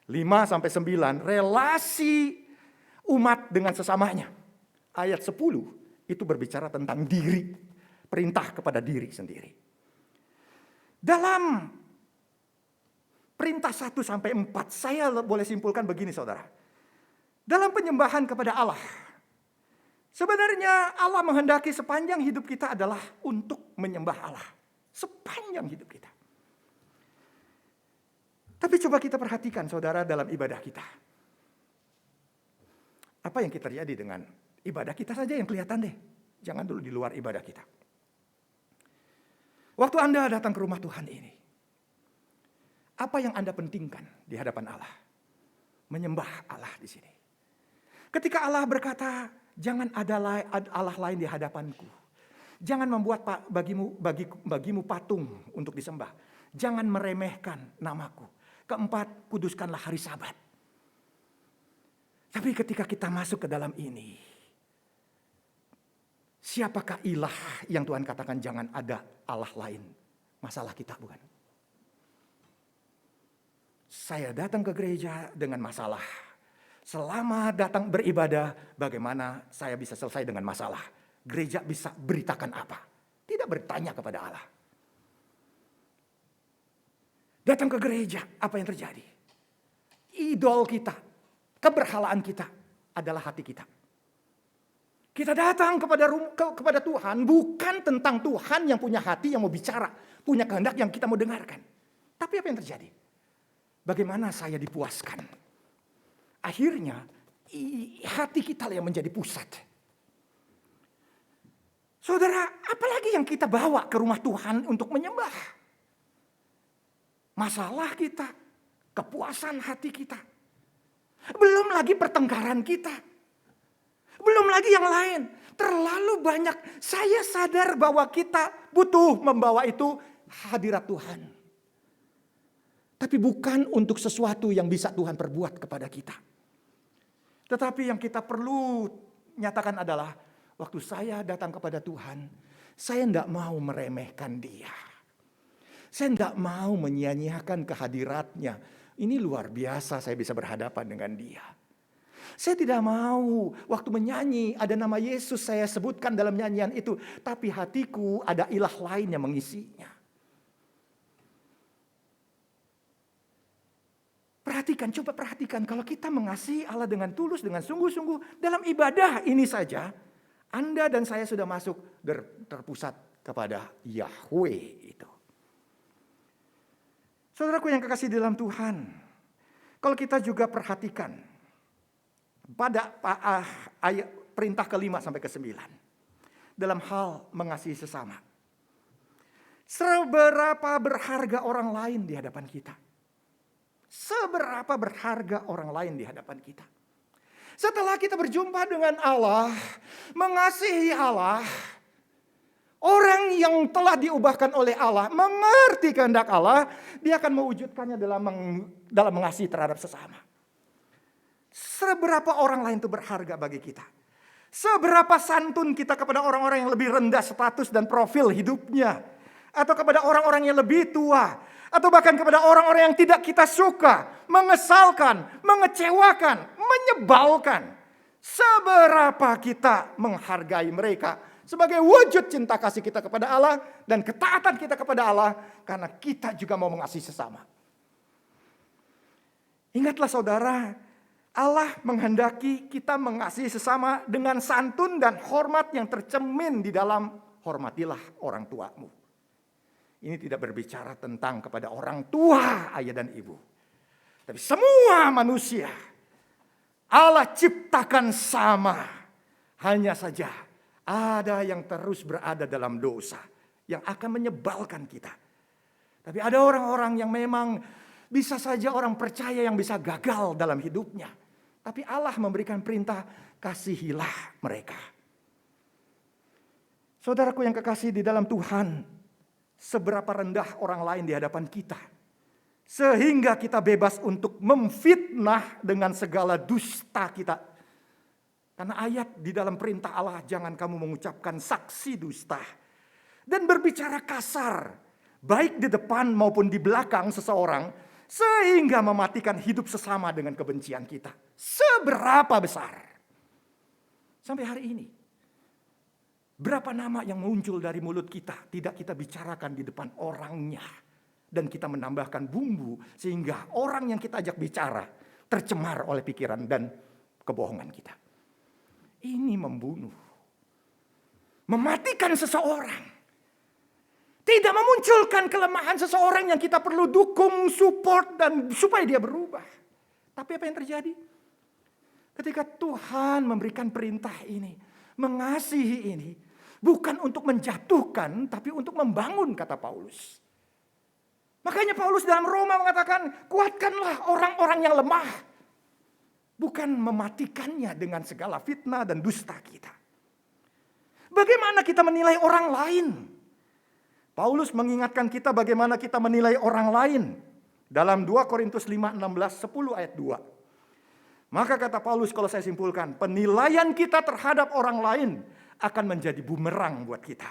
5-9 relasi umat dengan sesamanya. Ayat 10 itu berbicara tentang diri, perintah kepada diri sendiri. Dalam perintah 1-4 saya boleh simpulkan begini saudara. Dalam penyembahan kepada Allah, sebenarnya Allah menghendaki sepanjang hidup kita adalah untuk menyembah Allah. Sepanjang hidup kita. Tapi coba kita perhatikan saudara dalam ibadah kita. Apa yang terjadi dengan ibadah kita saja yang kelihatan deh. Jangan dulu di luar ibadah kita. Waktu Anda datang ke rumah Tuhan ini. Apa yang Anda pentingkan di hadapan Allah? Menyembah Allah di sini. Ketika Allah berkata, jangan ada Allah lain di hadapanku. Jangan membuat bagimu patung untuk disembah. Jangan meremehkan namaku. 4, kuduskanlah hari Sabat. Tapi ketika kita masuk ke dalam ini, siapakah ilah yang Tuhan katakan jangan ada Allah lain? Masalah kita bukan? Saya datang ke gereja dengan masalah. Selama datang beribadah, bagaimana saya bisa selesai dengan masalah? Gereja bisa beritakan apa? Tidak bertanya kepada Allah. Datang ke gereja, apa yang terjadi? Idol kita, keberhalaan kita adalah hati kita. Kita datang kepada Tuhan bukan tentang Tuhan yang punya hati yang mau bicara, punya kehendak yang kita mau dengarkan. Tapi apa yang terjadi? Bagaimana saya dipuaskan? Akhirnya hati kita yang menjadi pusat. Saudara, apalagi yang kita bawa ke rumah Tuhan untuk menyembah? Masalah kita, kepuasan hati kita. Belum lagi pertengkaran kita. Belum lagi yang lain. Terlalu banyak. Saya sadar bahwa kita butuh membawa itu hadirat Tuhan. Tapi bukan untuk sesuatu yang bisa Tuhan perbuat kepada kita. Tetapi yang kita perlu nyatakan adalah, waktu saya datang kepada Tuhan, saya tidak mau meremehkan Dia. Saya tidak mau menyia-nyiakan kehadiratnya. Ini luar biasa saya bisa berhadapan dengan Dia. Saya tidak mau waktu menyanyi ada nama Yesus saya sebutkan dalam nyanyian itu. Tapi hatiku ada ilah lain yang mengisinya. Perhatikan, coba perhatikan. Kalau kita mengasihi Allah dengan tulus, dengan sungguh-sungguh. Dalam ibadah ini saja. Anda dan saya sudah masuk terpusat kepada Yahweh itu. Saudaraku yang kekasih dalam Tuhan. Kalau kita juga perhatikan. Pada ayat perintah ke-5 sampai ke-9. Dalam hal mengasihi sesama. Seberapa berharga orang lain di hadapan kita. Seberapa berharga orang lain di hadapan kita. Setelah kita berjumpa dengan Allah, mengasihi Allah, orang yang telah diubahkan oleh Allah, mengerti kehendak Allah, dia akan mewujudkannya dalam mengasihi terhadap sesama. Seberapa orang lain itu berharga bagi kita. Seberapa santun kita kepada orang-orang yang lebih rendah status dan profil hidupnya. Atau kepada orang-orang yang lebih tua. Atau bahkan kepada orang-orang yang tidak kita suka. Mengesalkan, mengecewakan, menyebalkan. Seberapa kita menghargai mereka. Sebagai wujud cinta kasih kita kepada Allah. Dan ketaatan kita kepada Allah. Karena kita juga mau mengasihi sesama. Ingatlah saudara. Allah menghendaki kita mengasihi sesama dengan santun dan hormat yang tercermin di dalam hormatilah orang tuamu. Ini tidak berbicara tentang kepada orang tua, ayah dan ibu. Tapi semua manusia Allah ciptakan sama. Hanya saja ada yang terus berada dalam dosa yang akan menyebalkan kita. Tapi ada orang-orang yang memang bisa saja orang percaya yang bisa gagal dalam hidupnya. Tapi Allah memberikan perintah, kasihilah mereka. Saudaraku yang kekasih di dalam Tuhan, seberapa rendah orang lain di hadapan kita, sehingga kita bebas untuk memfitnah dengan segala dusta kita. Karena ayat di dalam perintah Allah, jangan kamu mengucapkan saksi dusta dan berbicara kasar, baik di depan maupun di belakang seseorang, sehingga mematikan hidup sesama dengan kebencian kita. Seberapa besar? Sampai hari ini, berapa nama yang muncul dari mulut kita tidak kita bicarakan di depan orangnya. Dan kita menambahkan bumbu sehingga orang yang kita ajak bicara tercemar oleh pikiran dan kebohongan kita. Ini membunuh. Mematikan seseorang. Tidak memunculkan kelemahan seseorang yang kita perlu dukung, support dan supaya dia berubah. Tapi apa yang terjadi? Ketika Tuhan memberikan perintah ini, mengasihi ini, bukan untuk menjatuhkan, tapi untuk membangun, kata Paulus. Makanya Paulus dalam Roma mengatakan, kuatkanlah orang-orang yang lemah. Bukan mematikannya dengan segala fitnah dan dusta kita. Bagaimana kita menilai orang lain? Paulus mengingatkan kita bagaimana kita menilai orang lain. Dalam 2 Korintus 5, 16, 10 ayat 2. Maka kata Paulus, kalau saya simpulkan, penilaian kita terhadap orang lain akan menjadi bumerang buat kita.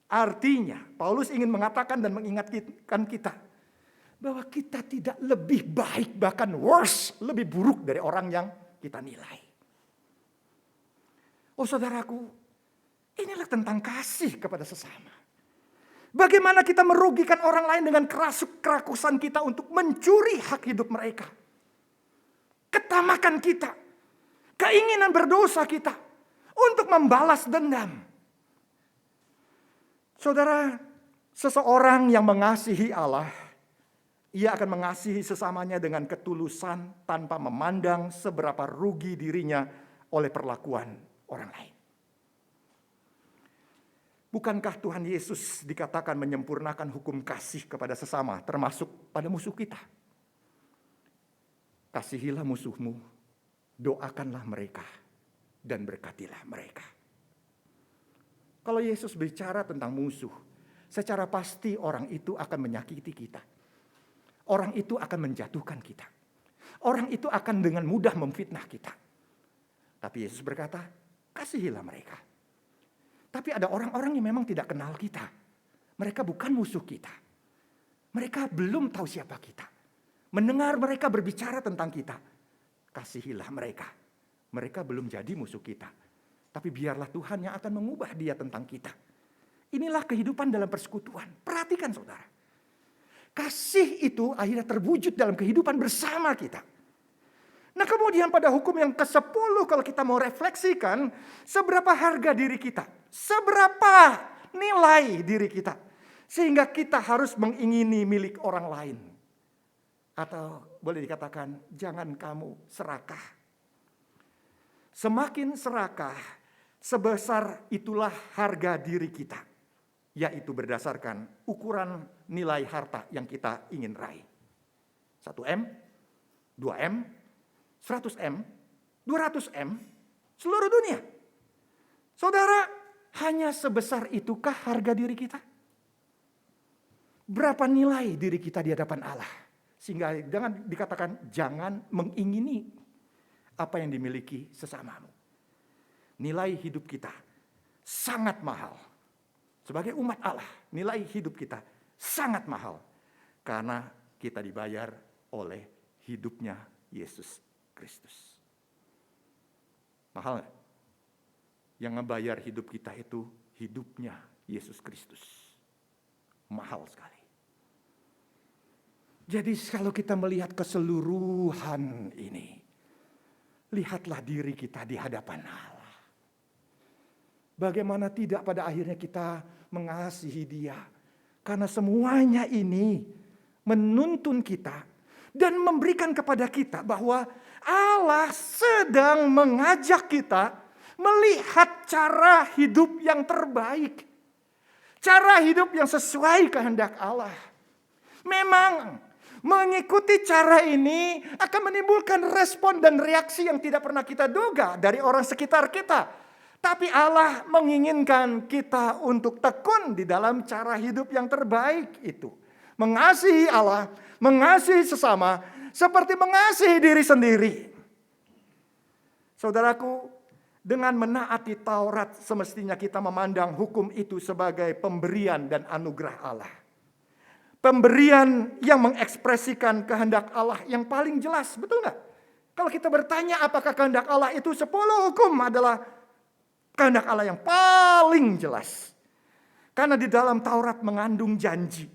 Artinya, Paulus ingin mengatakan dan mengingatkan kita bahwa kita tidak lebih baik, bahkan worse, lebih buruk dari orang yang kita nilai. Oh saudaraku, inilah tentang kasih kepada sesama. Bagaimana kita merugikan orang lain dengan kerakusan kita untuk mencuri hak hidup mereka. Ketamakan kita, keinginan berdosa kita untuk membalas dendam. Saudara, seseorang yang mengasihi Allah, ia akan mengasihi sesamanya dengan ketulusan tanpa memandang seberapa rugi dirinya oleh perlakuan orang lain. Bukankah Tuhan Yesus dikatakan menyempurnakan hukum kasih kepada sesama, termasuk pada musuh kita? Kasihilah musuhmu, doakanlah mereka, dan berkatilah mereka. Kalau Yesus bicara tentang musuh, secara pasti orang itu akan menyakiti kita. Orang itu akan menjatuhkan kita. Orang itu akan dengan mudah memfitnah kita. Tapi Yesus berkata, kasihilah mereka. Tapi ada orang-orang yang memang tidak kenal kita. Mereka bukan musuh kita. Mereka belum tahu siapa kita. Mendengar mereka berbicara tentang kita, kasihilah mereka. Mereka belum jadi musuh kita. Tapi biarlah Tuhan yang akan mengubah dia tentang kita. Inilah kehidupan dalam persekutuan. Perhatikan saudara. Kasih itu akhirnya terwujud dalam kehidupan bersama kita. Nah kemudian pada hukum yang ke-10 kalau kita mau refleksikan. Seberapa harga diri kita. Seberapa nilai diri kita. Sehingga kita harus mengingini milik orang lain. Atau boleh dikatakan jangan kamu serakah. Semakin serakah, sebesar itulah harga diri kita. Yaitu berdasarkan ukuran nilai harta yang kita ingin raih. 1M, 2M, 100M, 200M, seluruh dunia. Saudara, hanya sebesar itukah harga diri kita? Berapa nilai diri kita di hadapan Allah? Sehingga jangan dikatakan jangan mengingini apa yang dimiliki sesamamu. Nilai hidup kita sangat mahal. Sebagai umat Allah, nilai hidup kita sangat mahal. Karena kita dibayar oleh hidupnya Yesus Kristus. Mahal gak? Yang ngebayar hidup kita itu hidupnya Yesus Kristus. Mahal sekali. Jadi kalau kita melihat keseluruhan ini, lihatlah diri kita di hadapan Allah. Bagaimana tidak pada akhirnya kita mengasihi Dia. Karena semuanya ini menuntun kita dan memberikan kepada kita bahwa Allah sedang mengajak kita melihat cara hidup yang terbaik. Cara hidup yang sesuai kehendak Allah. Memang Mengikuti cara ini akan menimbulkan respon dan reaksi yang tidak pernah kita duga dari orang sekitar kita. Tapi Allah menginginkan kita untuk tekun di dalam cara hidup yang terbaik itu. Mengasihi Allah, mengasihi sesama, seperti mengasihi diri sendiri. Saudaraku, dengan menaati Taurat semestinya kita memandang hukum itu sebagai pemberian dan anugerah Allah. Pemberian yang mengekspresikan kehendak Allah yang paling jelas, betul nggak? Kalau kita bertanya apakah kehendak Allah itu 10 hukum adalah kehendak Allah yang paling jelas. Karena di dalam Taurat mengandung janji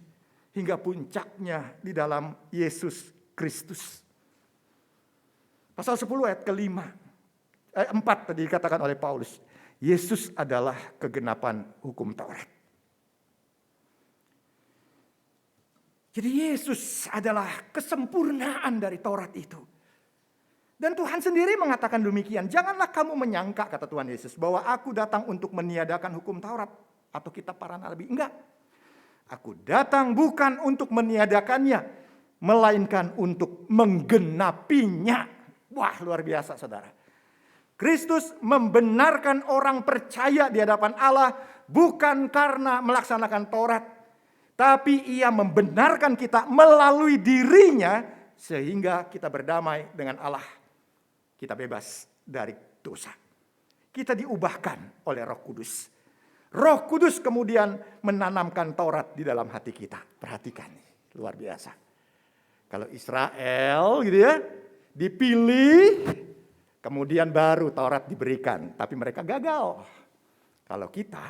hingga puncaknya di dalam Yesus Kristus. Pasal 10 ayat ke-5. 4 tadi dikatakan oleh Paulus. Yesus adalah kegenapan hukum Taurat. Jadi Yesus adalah kesempurnaan dari Taurat itu. Dan Tuhan sendiri mengatakan demikian. Janganlah kamu menyangka, kata Tuhan Yesus, bahwa aku datang untuk meniadakan hukum Taurat atau kitab para nabi. Enggak. Aku datang bukan untuk meniadakannya, melainkan untuk menggenapinya. Wah, luar biasa saudara. Kristus membenarkan orang percaya di hadapan Allah bukan karena melaksanakan Taurat. Tapi ia membenarkan kita melalui dirinya sehingga kita berdamai dengan Allah. Kita bebas dari dosa. Kita diubahkan oleh Roh Kudus. Roh Kudus kemudian menanamkan Taurat di dalam hati kita. Perhatikan, luar biasa. Kalau Israel gitu ya, dipilih, kemudian baru Taurat diberikan. Tapi mereka gagal. Kalau kita,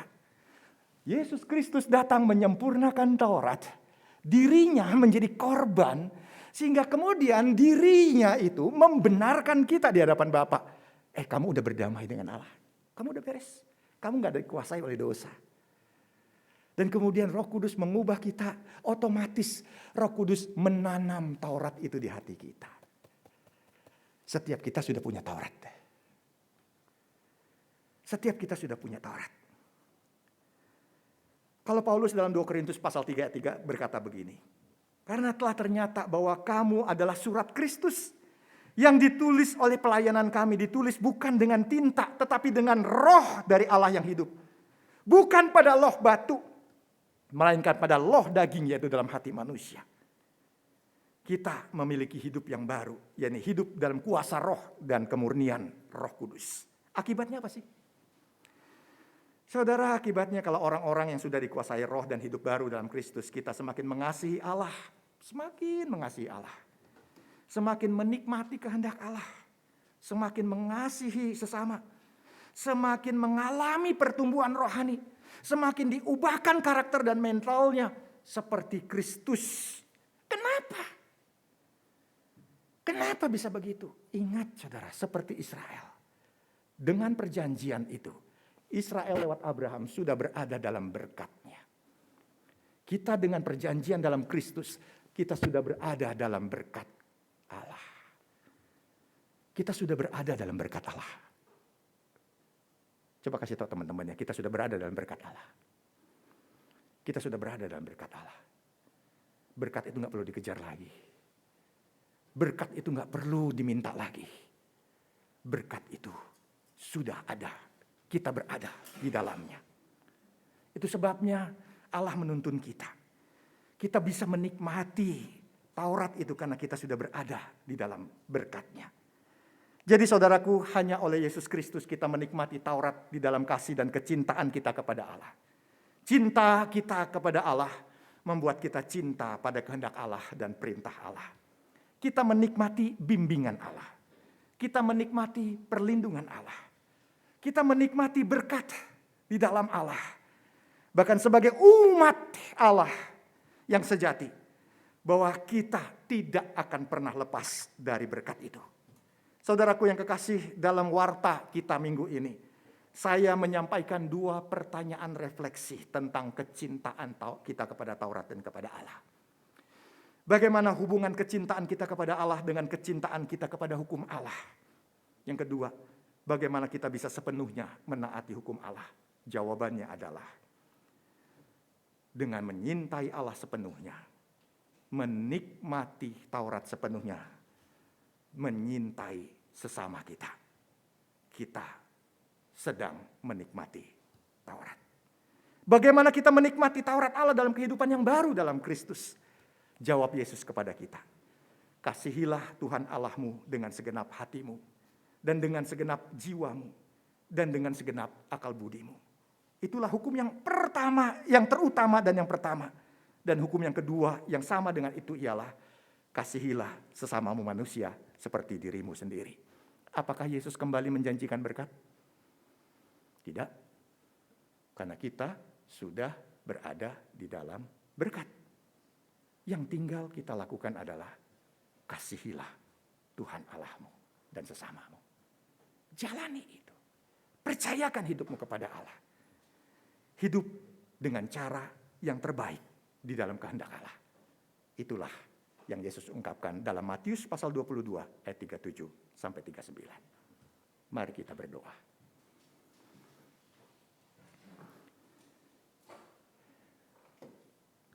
Yesus Kristus datang menyempurnakan Taurat. Dirinya menjadi korban. Sehingga kemudian dirinya itu membenarkan kita di hadapan Bapa. Kamu udah berdamai dengan Allah. Kamu udah beres. Kamu gak dikuasai oleh dosa. Dan kemudian Roh Kudus mengubah kita. Otomatis Roh Kudus menanam Taurat itu di hati kita. Setiap kita sudah punya Taurat. Setiap kita sudah punya Taurat. Kalau Paulus dalam 2 Korintus pasal 3 ayat 3 berkata begini. Karena telah ternyata bahwa kamu adalah surat Kristus yang ditulis oleh pelayanan kami. Ditulis bukan dengan tinta tetapi dengan roh dari Allah yang hidup. Bukan pada loh batu. Melainkan pada loh daging yaitu dalam hati manusia. Kita memiliki hidup yang baru. Yakni hidup dalam kuasa roh dan kemurnian Roh Kudus. Akibatnya apa sih? Saudara, akibatnya kalau orang-orang yang sudah dikuasai roh dan hidup baru dalam Kristus, kita semakin mengasihi Allah. Semakin mengasihi Allah. Semakin menikmati kehendak Allah. Semakin mengasihi sesama. Semakin mengalami pertumbuhan rohani. Semakin diubahkan karakter dan mentalnya seperti Kristus. Kenapa? Kenapa bisa begitu? Ingat saudara, seperti Israel. Dengan perjanjian itu, Israel lewat Abraham sudah berada dalam berkat-Nya. Kita dengan perjanjian dalam Kristus, kita sudah berada dalam berkat Allah. Kita sudah berada dalam berkat Allah. Coba kasih tahu teman-temannya, kita sudah berada dalam berkat Allah. Kita sudah berada dalam berkat Allah. Berkat itu gak perlu dikejar lagi. Berkat itu gak perlu diminta lagi. Berkat itu sudah ada. Kita berada di dalamnya. Itu sebabnya Allah menuntun kita. Kita bisa menikmati Taurat itu karena kita sudah berada di dalam berkat-Nya. Jadi saudaraku, hanya oleh Yesus Kristus kita menikmati Taurat di dalam kasih dan kecintaan kita kepada Allah. Cinta kita kepada Allah membuat kita cinta pada kehendak Allah dan perintah Allah. Kita menikmati bimbingan Allah. Kita menikmati perlindungan Allah. Kita menikmati berkat di dalam Allah. Bahkan sebagai umat Allah yang sejati. Bahwa kita tidak akan pernah lepas dari berkat itu. Saudaraku yang kekasih, dalam warta kita minggu ini. Saya menyampaikan 2 pertanyaan refleksi tentang kecintaan kita kepada Taurat dan kepada Allah. Bagaimana hubungan kecintaan kita kepada Allah dengan kecintaan kita kepada hukum Allah. Yang kedua, bagaimana kita bisa sepenuhnya menaati hukum Allah? Jawabannya adalah dengan menyintai Allah sepenuhnya. menikmati Taurat sepenuhnya, menyintai sesama kita. Kita sedang menikmati Taurat. Bagaimana kita menikmati Taurat Allah dalam kehidupan yang baru dalam Kristus? Jawab Yesus kepada kita. Kasihilah Tuhan Allahmu dengan segenap hatimu, dan dengan segenap jiwamu, dan dengan segenap akal budimu. Itulah hukum yang pertama, yang terutama dan yang pertama. Dan hukum yang kedua yang sama dengan itu ialah kasihilah sesamamu manusia seperti dirimu sendiri. Apakah Yesus kembali menjanjikan berkat? Tidak. Karena kita sudah berada di dalam berkat. Yang tinggal kita lakukan adalah kasihilah Tuhan Allahmu dan sesamamu. Jalani itu. Percayakan hidupmu kepada Allah. Hidup dengan cara yang terbaik di dalam kehendak Allah. Itulah yang Yesus ungkapkan dalam Matius pasal 22 ayat 37 sampai 39. Mari kita berdoa.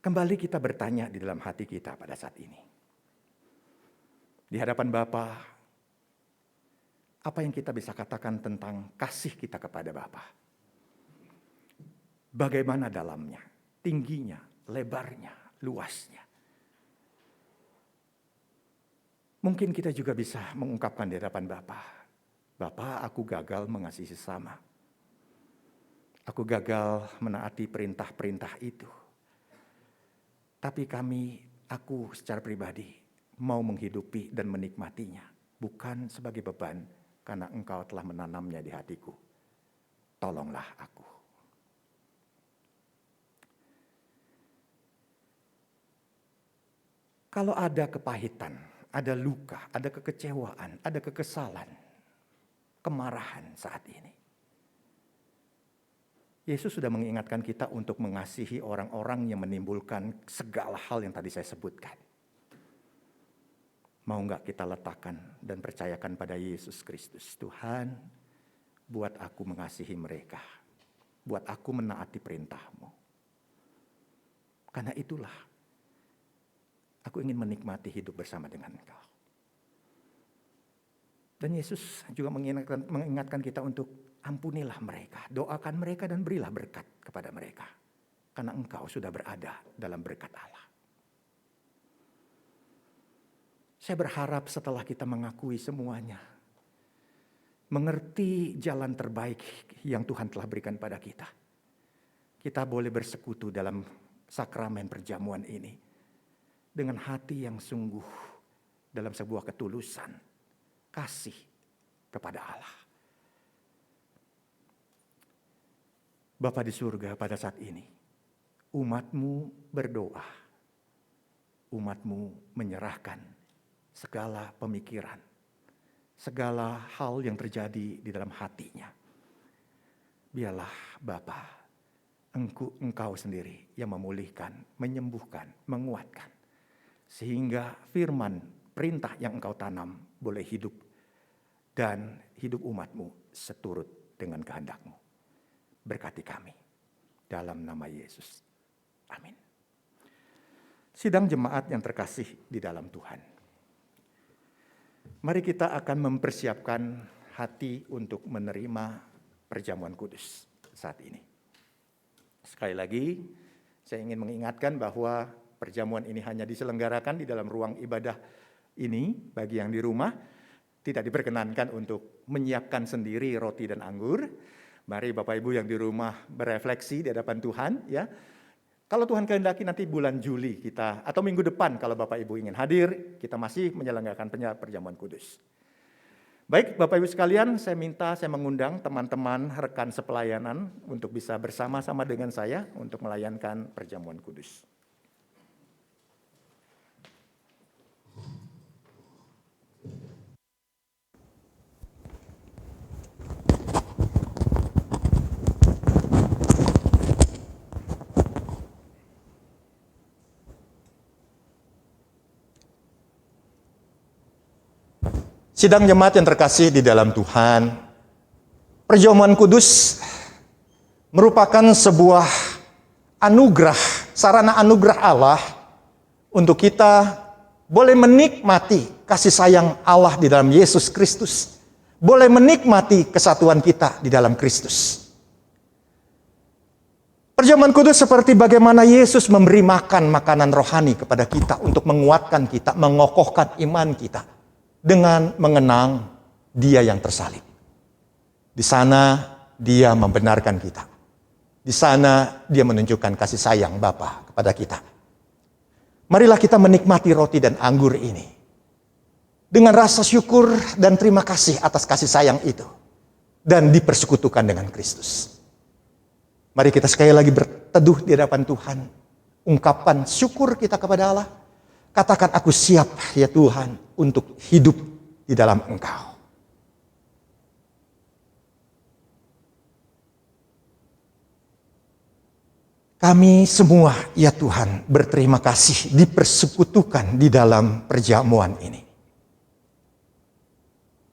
Kembali kita bertanya di dalam hati kita pada saat ini. Di hadapan Bapa, apa yang kita bisa katakan tentang kasih kita kepada Bapa? Bagaimana dalamnya, tingginya, lebarnya, luasnya. Mungkin kita juga bisa mengungkapkan di hadapan Bapa, Bapa, aku gagal mengasihi sesama. Aku gagal menaati perintah-perintah itu. Tapi aku secara pribadi mau menghidupi dan menikmatinya. Bukan sebagai beban, karena Engkau telah menanamnya di hatiku. Tolonglah aku. Kalau ada kepahitan, ada luka, ada kekecewaan, ada kekesalan, kemarahan saat ini. Yesus sudah mengingatkan kita untuk mengasihi orang-orang yang menimbulkan segala hal yang tadi saya sebutkan. Mau nggak kita letakkan dan percayakan pada Yesus Kristus? Tuhan, buat aku mengasihi mereka. Buat aku menaati perintah-Mu. Karena itulah, aku ingin menikmati hidup bersama dengan Engkau. Dan Yesus juga mengingatkan kita untuk ampunilah mereka, doakan mereka dan berilah berkat kepada mereka. Karena Engkau sudah berada dalam berkat Allah. Saya berharap setelah kita mengakui semuanya, mengerti jalan terbaik yang Tuhan telah berikan pada kita, kita boleh bersekutu dalam sakramen perjamuan ini dengan hati yang sungguh dalam sebuah ketulusan, kasih kepada Allah. Bapa di surga, pada saat ini, umat-Mu berdoa, umat-Mu menyerahkan segala pemikiran, segala hal yang terjadi di dalam hatinya. Biarlah Bapa, Engkau sendiri yang memulihkan, menyembuhkan, menguatkan. Sehingga firman, perintah yang Engkau tanam boleh hidup dan hidup umat-Mu seturut dengan kehendak-Mu. Berkati kami dalam nama Yesus. Amin. Sidang jemaat yang terkasih di dalam Tuhan. Mari kita akan mempersiapkan hati untuk menerima perjamuan kudus saat ini. Sekali lagi, saya ingin mengingatkan bahwa perjamuan ini hanya diselenggarakan di dalam ruang ibadah ini bagi yang di rumah. Tidak diperkenankan untuk menyiapkan sendiri roti dan anggur. Mari Bapak Ibu yang di rumah berefleksi di hadapan Tuhan ya. Kalau Tuhan kehendaki nanti bulan Juli kita atau minggu depan kalau Bapak Ibu ingin hadir, kita masih menyelenggarakan perjamuan kudus. Baik Bapak Ibu sekalian, saya mengundang teman-teman rekan sepelayanan untuk bisa bersama-sama dengan saya untuk melayankan perjamuan kudus. Sidang jemaat yang terkasih di dalam Tuhan, perjamuan kudus merupakan sebuah anugerah, sarana anugerah Allah untuk kita boleh menikmati kasih sayang Allah di dalam Yesus Kristus, boleh menikmati kesatuan kita di dalam Kristus. Perjamuan kudus seperti bagaimana Yesus memberi makan makanan rohani kepada kita untuk menguatkan kita, mengokohkan iman kita dengan mengenang Dia yang tersalib. Di sana Dia membenarkan kita. Di sana Dia menunjukkan kasih sayang Bapa kepada kita. Marilah kita menikmati roti dan anggur ini dengan rasa syukur dan terima kasih atas kasih sayang itu dan dipersekutukan dengan Kristus. Mari kita sekali lagi berteduh di hadapan Tuhan. Ungkapkan syukur kita kepada Allah. Katakan, aku siap ya Tuhan untuk hidup di dalam Engkau. Kami semua ya Tuhan berterima kasih dipersekutukan di dalam perjamuan ini.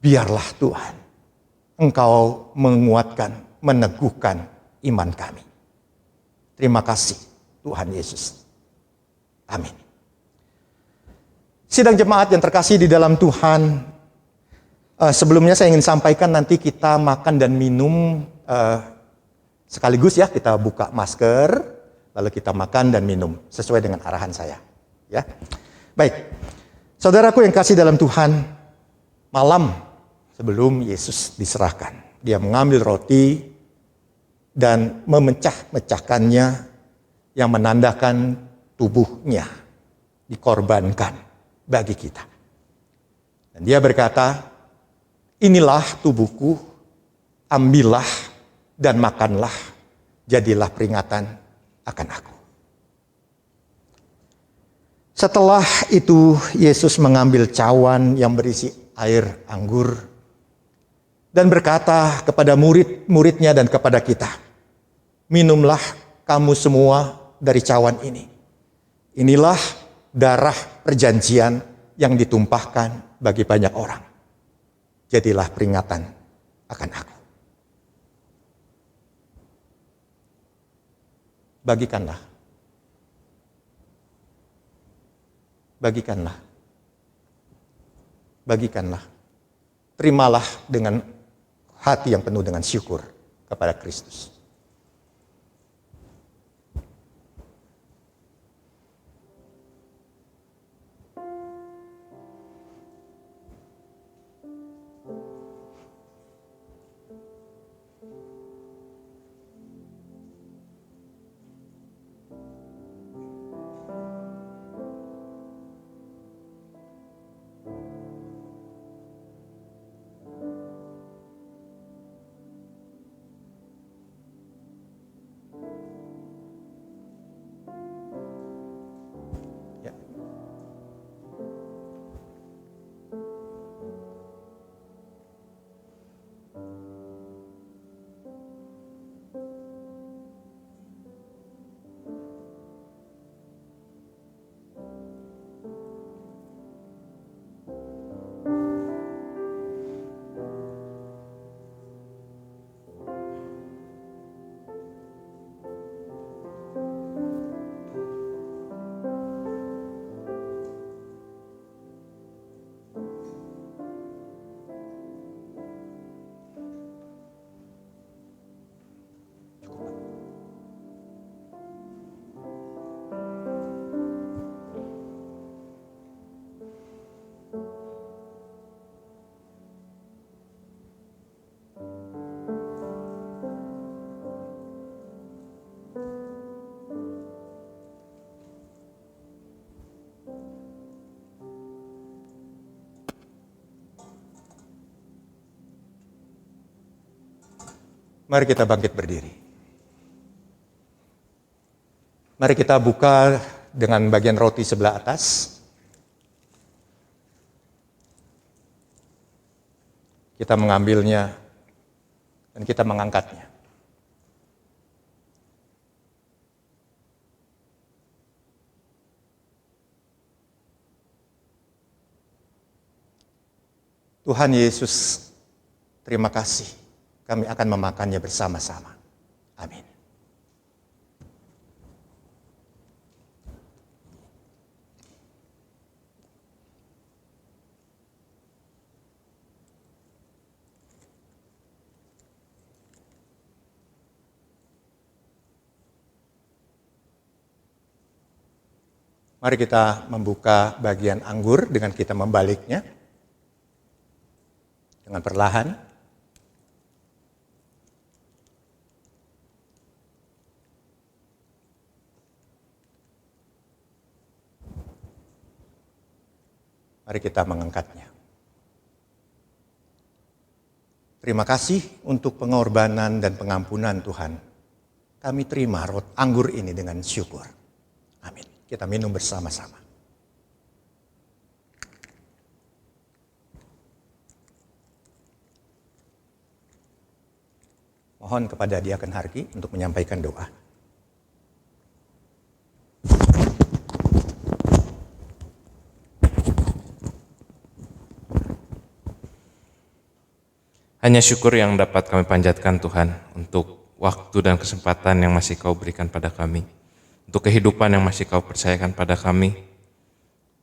Biarlah Tuhan Engkau menguatkan, meneguhkan iman kami. Terima kasih Tuhan Yesus. Amin. Sidang jemaat yang terkasih di dalam Tuhan, sebelumnya saya ingin sampaikan nanti kita makan dan minum sekaligus ya, kita buka masker, lalu kita makan dan minum sesuai dengan arahan saya. Ya, baik, saudaraku yang kasih dalam Tuhan, malam sebelum Yesus diserahkan, Dia mengambil roti dan memecah-mecahkannya yang menandakan tubuhnya dikorbankan bagi kita. Dan Dia berkata, inilah tubuhku, ambillah dan makanlah, jadilah peringatan akan aku. Setelah itu Yesus mengambil cawan yang berisi air anggur dan berkata kepada murid-muridnya dan kepada kita, minumlah kamu semua dari cawan ini. Inilah darah perjanjian yang ditumpahkan bagi banyak orang. Jadilah peringatan akan aku. Bagikanlah. Bagikanlah. Bagikanlah. Terimalah dengan hati yang penuh dengan syukur kepada Kristus. Mari kita bangkit berdiri. Mari kita buka dengan bagian roti sebelah atas. Kita mengambilnya dan kita mengangkatnya. Tuhan Yesus, terima kasih. Kami akan memakannya bersama-sama. Amin. Mari kita membuka bagian anggur dengan kita membaliknya. Dengan perlahan. Mari kita mengangkatnya. Terima kasih untuk pengorbanan dan pengampunan Tuhan. Kami terima anggur ini dengan syukur. Amin. Kita minum bersama-sama. Mohon kepada Diaken Harki untuk menyampaikan doa. Hanya syukur yang dapat kami panjatkan Tuhan untuk waktu dan kesempatan yang masih Kau berikan pada kami, untuk kehidupan yang masih Kau percayakan pada kami,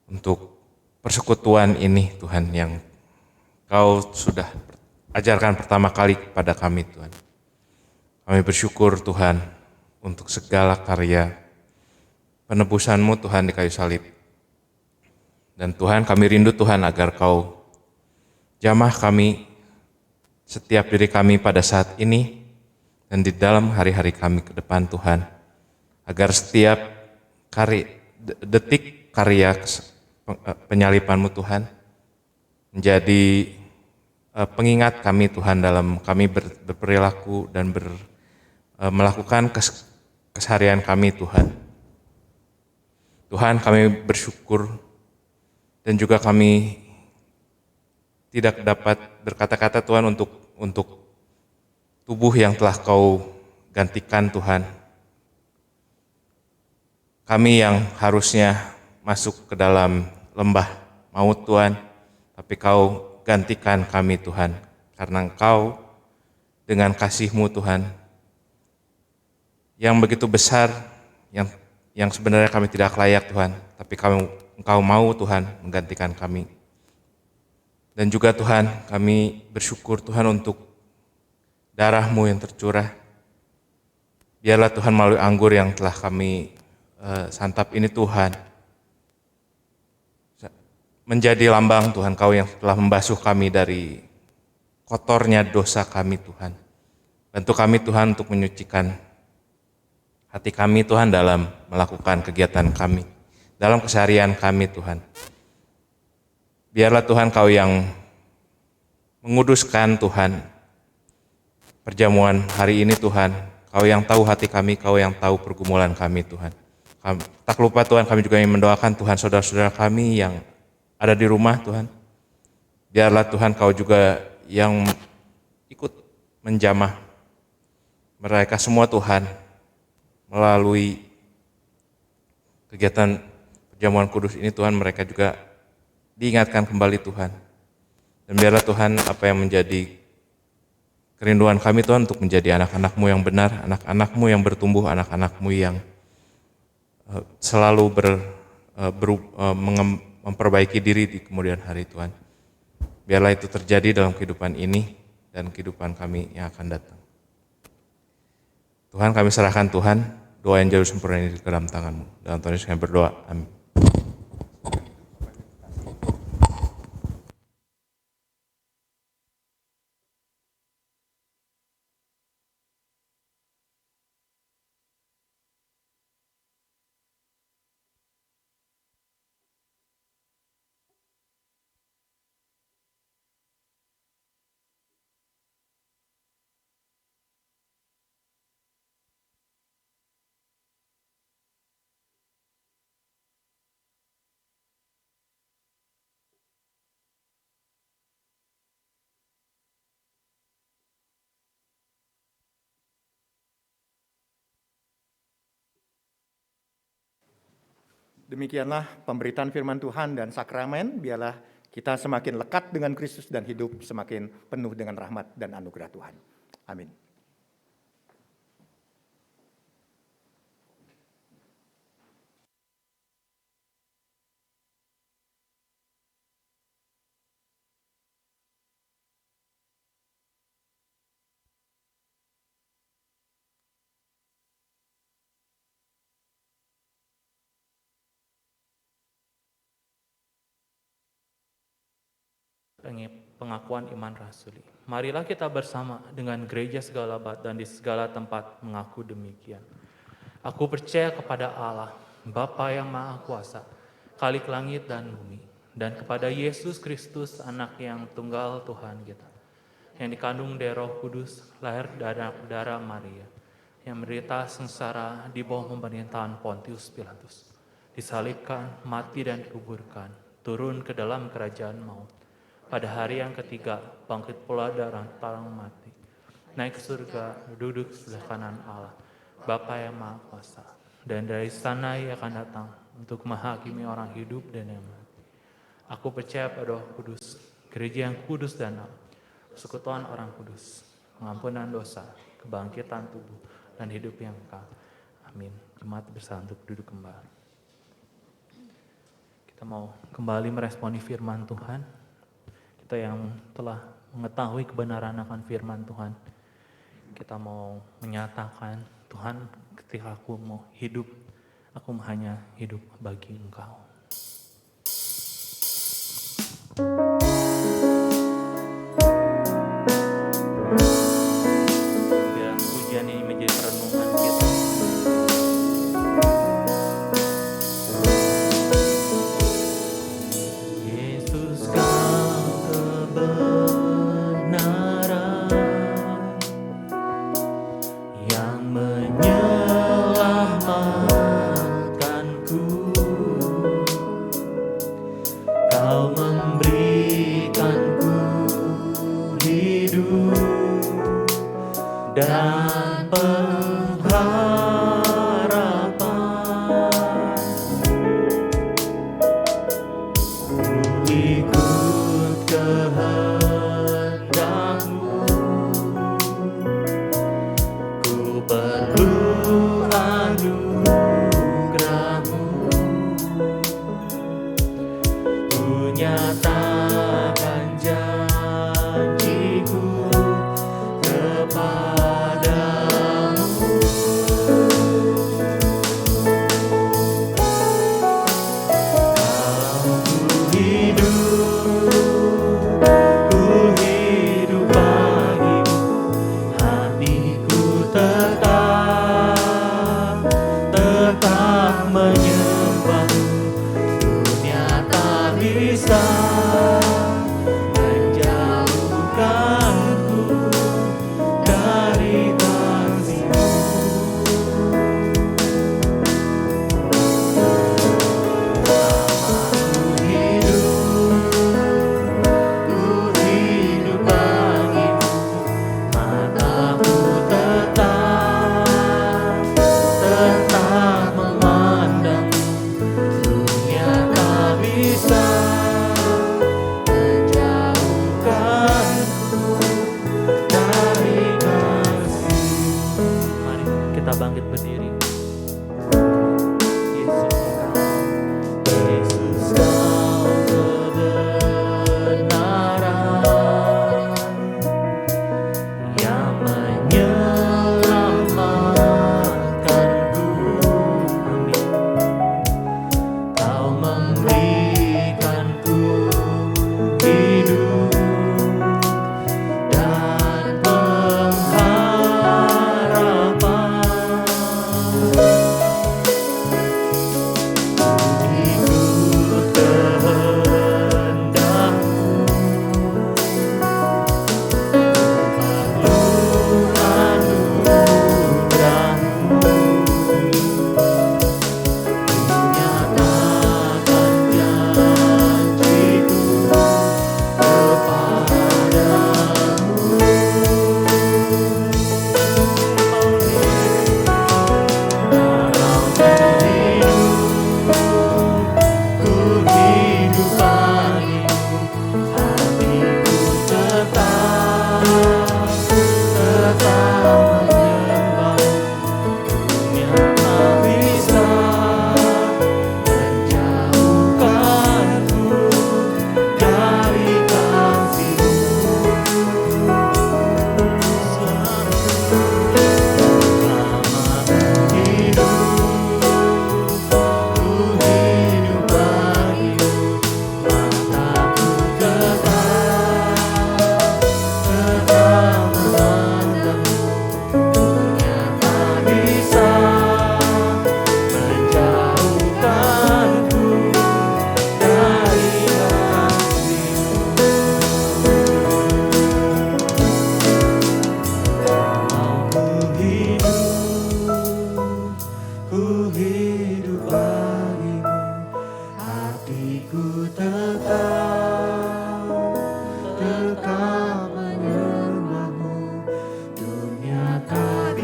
untuk persekutuan ini Tuhan yang Kau sudah ajarkan pertama kali kepada kami Tuhan. Kami bersyukur Tuhan untuk segala karya penebusan-Mu Tuhan di kayu salib. Dan Tuhan kami rindu Tuhan agar Kau jamah kami, setiap diri kami pada saat ini dan di dalam hari-hari kami ke depan Tuhan, agar setiap detik karya penyaliban-Mu Tuhan menjadi pengingat kami Tuhan dalam kami berperilaku dan melakukan keseharian kami Tuhan. Tuhan kami bersyukur dan juga kami tidak dapat berkata-kata Tuhan untuk tubuh yang telah Kau gantikan Tuhan. Kami yang harusnya masuk ke dalam lembah maut Tuhan, tapi Kau gantikan kami Tuhan. Karena Engkau dengan kasih-Mu Tuhan, yang begitu besar, yang sebenarnya kami tidak layak Tuhan, tapi Engkau mau Tuhan menggantikan kami. Dan juga Tuhan, kami bersyukur Tuhan untuk darah-Mu yang tercurah. Biarlah Tuhan melalui anggur yang telah kami santap ini Tuhan, menjadi lambang Tuhan Kau yang telah membasuh kami dari kotornya dosa kami Tuhan. Bantu kami Tuhan untuk menyucikan hati kami Tuhan dalam melakukan kegiatan kami, dalam keseharian kami Tuhan. Biarlah Tuhan Kau yang menguduskan Tuhan perjamuan hari ini Tuhan. Kau yang tahu hati kami, Kau yang tahu pergumulan kami Tuhan. Tak lupa Tuhan, kami juga ingin mendoakan Tuhan saudara-saudara kami yang ada di rumah Tuhan. Biarlah Tuhan Kau juga yang ikut menjamah mereka semua Tuhan melalui kegiatan perjamuan kudus ini Tuhan, mereka juga diingatkan kembali Tuhan. Dan biarlah Tuhan apa yang menjadi kerinduan kami Tuhan untuk menjadi anak-anak-Mu yang benar, anak-anak-Mu yang bertumbuh, anak-anak-Mu yang selalu memperbaiki diri di kemudian hari Tuhan. Biarlah itu terjadi dalam kehidupan ini dan kehidupan kami yang akan datang. Tuhan, kami serahkan Tuhan, doa yang jauh sempurna ini ke dalam tangan-Mu. Dalam Tuhan Yesus kami berdoa, amin. Demikianlah pemberitaan firman Tuhan dan sakramen, biarlah kita semakin lekat dengan Kristus dan hidup semakin penuh dengan rahmat dan anugerah Tuhan. Amin. pengakuan iman rasuli. Marilah kita bersama dengan gereja segala abad dan di segala tempat mengaku demikian. Aku percaya kepada Allah, Bapa yang Maha Kuasa, Khalik langit dan bumi, dan kepada Yesus Kristus, anak yang tunggal Tuhan kita, yang dikandung dari Roh Kudus, lahir dari darah Maria, yang menderita sengsara di bawah pemerintahan Pontius Pilatus, disalibkan, mati dan dikuburkan, turun ke dalam kerajaan maut. Pada hari yang ketiga, bangkit pula dari antara mati, naik ke surga, duduk sebelah kanan Allah, Bapa yang Maha Kuasa, dan dari sana Ia akan datang untuk menghakimi orang hidup dan yang mati. Aku percaya pada Roh Kudus, gereja yang kudus dan am, persekutuan orang kudus, pengampunan dosa, kebangkitan tubuh, dan hidup yang kekal. Amin. Jemaat bersama untuk duduk kembali. Kita mau kembali meresponi firman Tuhan. Kita yang telah mengetahui kebenaran akan firman Tuhan, kita mau menyatakan, Tuhan, ketika aku mau hidup, aku hanya hidup bagi Engkau. Biar pujian ini menjadi perenungan kita. Yesus, Kau kebenaran yang menyelamatkanku. Kau memberikanku hidup dan pengharapan. Ikut kehendak-Mu, ku perlu anugerah-Mu. Ku nyatakan janjiku kepadamu. Kalau ku hidup bagimu, hatiku tetap menyembahmu. Dunia tak bisa menjauhkanku dari kasih-Mu. Ku hidup bagimu, mataku tetap memandangmu. Dunia tak bisa menjauhkanku dari kasih-Mu. Mari kita bangkit berdiri. Yesus, Kau kebenaran yang menyelamatkanku. Amin. Kau memberikanku hidup dan pengharapan.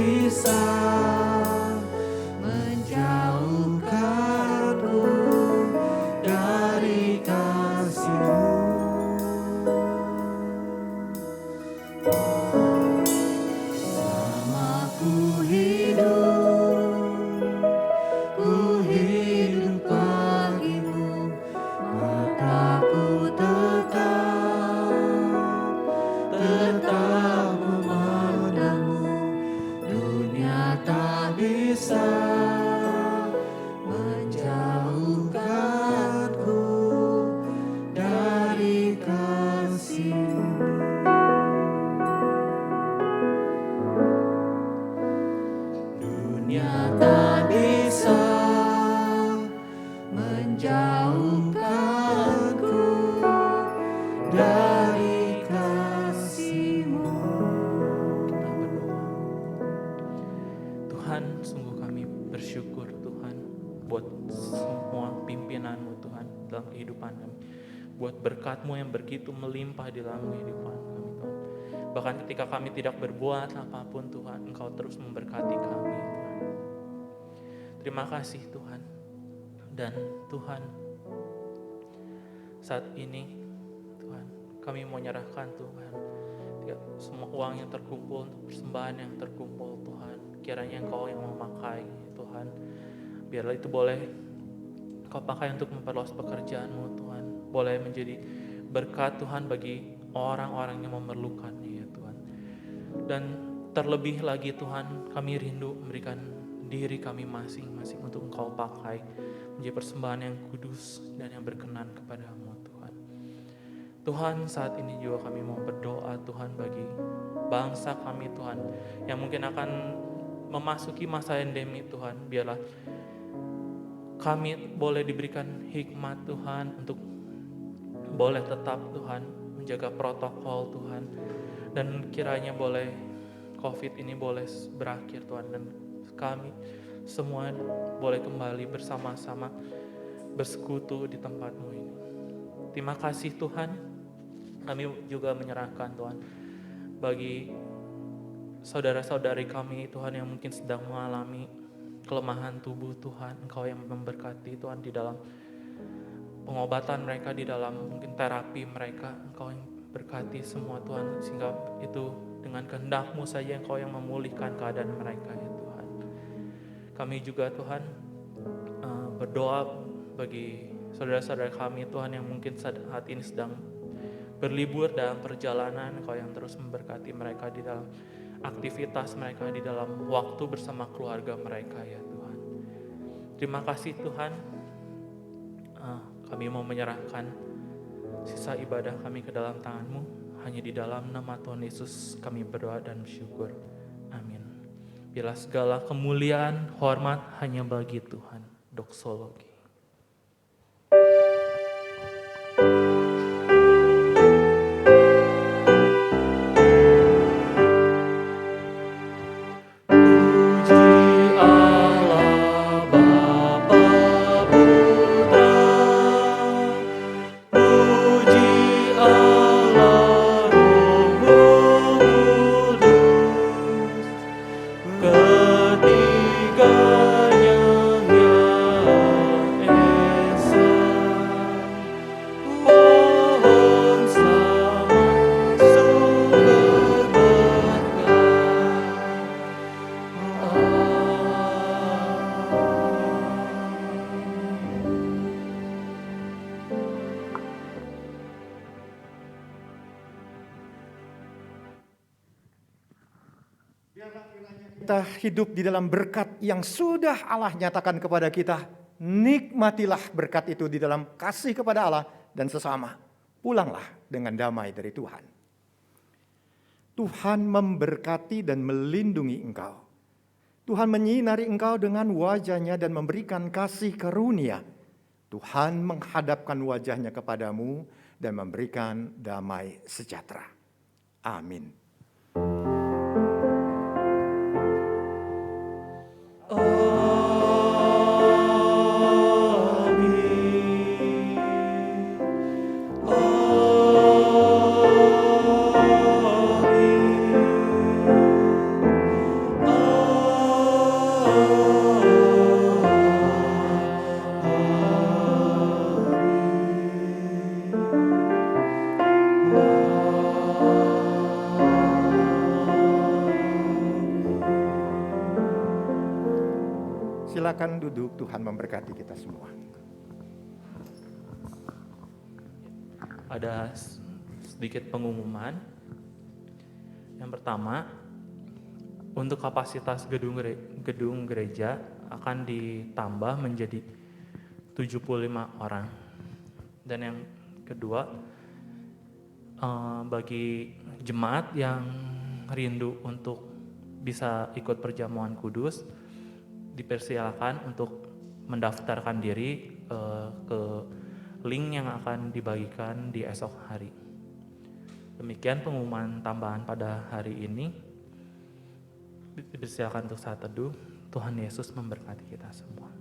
bisa menjauhkanku dari kasih-Mu. Selama ku hidup bagimu, mataku tetap memandangmu. Dunia tak bisa menjauhkanku dari kasih-Mu. Dunia tak bisa menjauhkanku dari kasih-Mu. Kita berdoa. Tuhan, sungguh kami bersyukur Tuhan buat semua pimpinan-Mu Tuhan dalam kehidupan kami, buat berkat-Mu yang begitu melimpah di dalam kehidupan kami Tuhan. Bahkan ketika kami tidak berbuat apapun Tuhan, Engkau terus memberkati kami Tuhan. Terima kasih Tuhan. Dan Tuhan, saat ini Tuhan, kami mau nyerahkan Tuhan semua uang yang terkumpul untuk persembahan yang terkumpul Tuhan. Kiranya Engkau yang memakai Tuhan. Biarlah itu boleh Engkau pakai untuk memperluas pekerjaan-Mu Tuhan. Boleh menjadi berkat Tuhan bagi orang-orang yang memerlukannya ya Tuhan. Dan terlebih lagi Tuhan, kami rindu memberikan diri kami masing-masing untuk Engkau pakai menjadi persembahan yang kudus dan yang berkenan kepadamu Tuhan. Tuhan, saat ini juga kami mau berdoa Tuhan bagi bangsa kami Tuhan yang mungkin akan memasuki masa endemi Tuhan. Biarlah kami boleh diberikan hikmat Tuhan untuk boleh tetap Tuhan menjaga protokol Tuhan. Dan kiranya boleh COVID ini boleh berakhir Tuhan. Dan kami semua boleh kembali bersama-sama bersekutu di tempat-Mu ini. Terima kasih Tuhan. Kami juga menyerahkan Tuhan bagi saudara-saudari kami Tuhan yang mungkin sedang mengalami kelemahan tubuh Tuhan. Engkau yang memberkati Tuhan di dalam pengobatan mereka, di dalam mungkin terapi mereka. Engkau yang berkati semua Tuhan, sehingga itu dengan kehendak-Mu saja Engkau yang memulihkan keadaan mereka ya Tuhan. Kami juga Tuhan berdoa bagi saudara-saudara kami Tuhan yang mungkin saat ini sedang berlibur dalam perjalanan. Engkau yang terus memberkati mereka di dalam aktivitas mereka, di dalam waktu bersama keluarga mereka ya Tuhan. Terima kasih Tuhan. Kami mau menyerahkan sisa ibadah kami ke dalam tangan-Mu. Hanya di dalam nama Tuhan Yesus kami berdoa dan bersyukur. Amin. Bila segala kemuliaan, hormat hanya bagi Tuhan. Doksologi. Kita hidup di dalam berkat yang sudah Allah nyatakan kepada kita. Nikmatilah berkat itu di dalam kasih kepada Allah dan sesama. Pulanglah dengan damai dari Tuhan. Tuhan memberkati dan melindungi engkau. Tuhan menyinari engkau dengan wajah-Nya dan memberikan kasih karunia. Tuhan menghadapkan wajah-Nya kepadamu dan memberikan damai sejahtera. Amin. Amin. Silakan duduk, Tuhan memberkati kita semua. Ada sedikit pengumuman. Yang pertama, untuk kapasitas gedung gereja akan ditambah menjadi 75 orang. Dan yang kedua, bagi jemaat yang rindu untuk bisa ikut perjamuan kudus, dipersilakan untuk mendaftarkan diri ke link yang akan dibagikan di esok hari. Demikian pengumuman tambahan pada hari ini. Dipersilakan untuk saat teduh. Tuhan Yesus memberkati kita semua.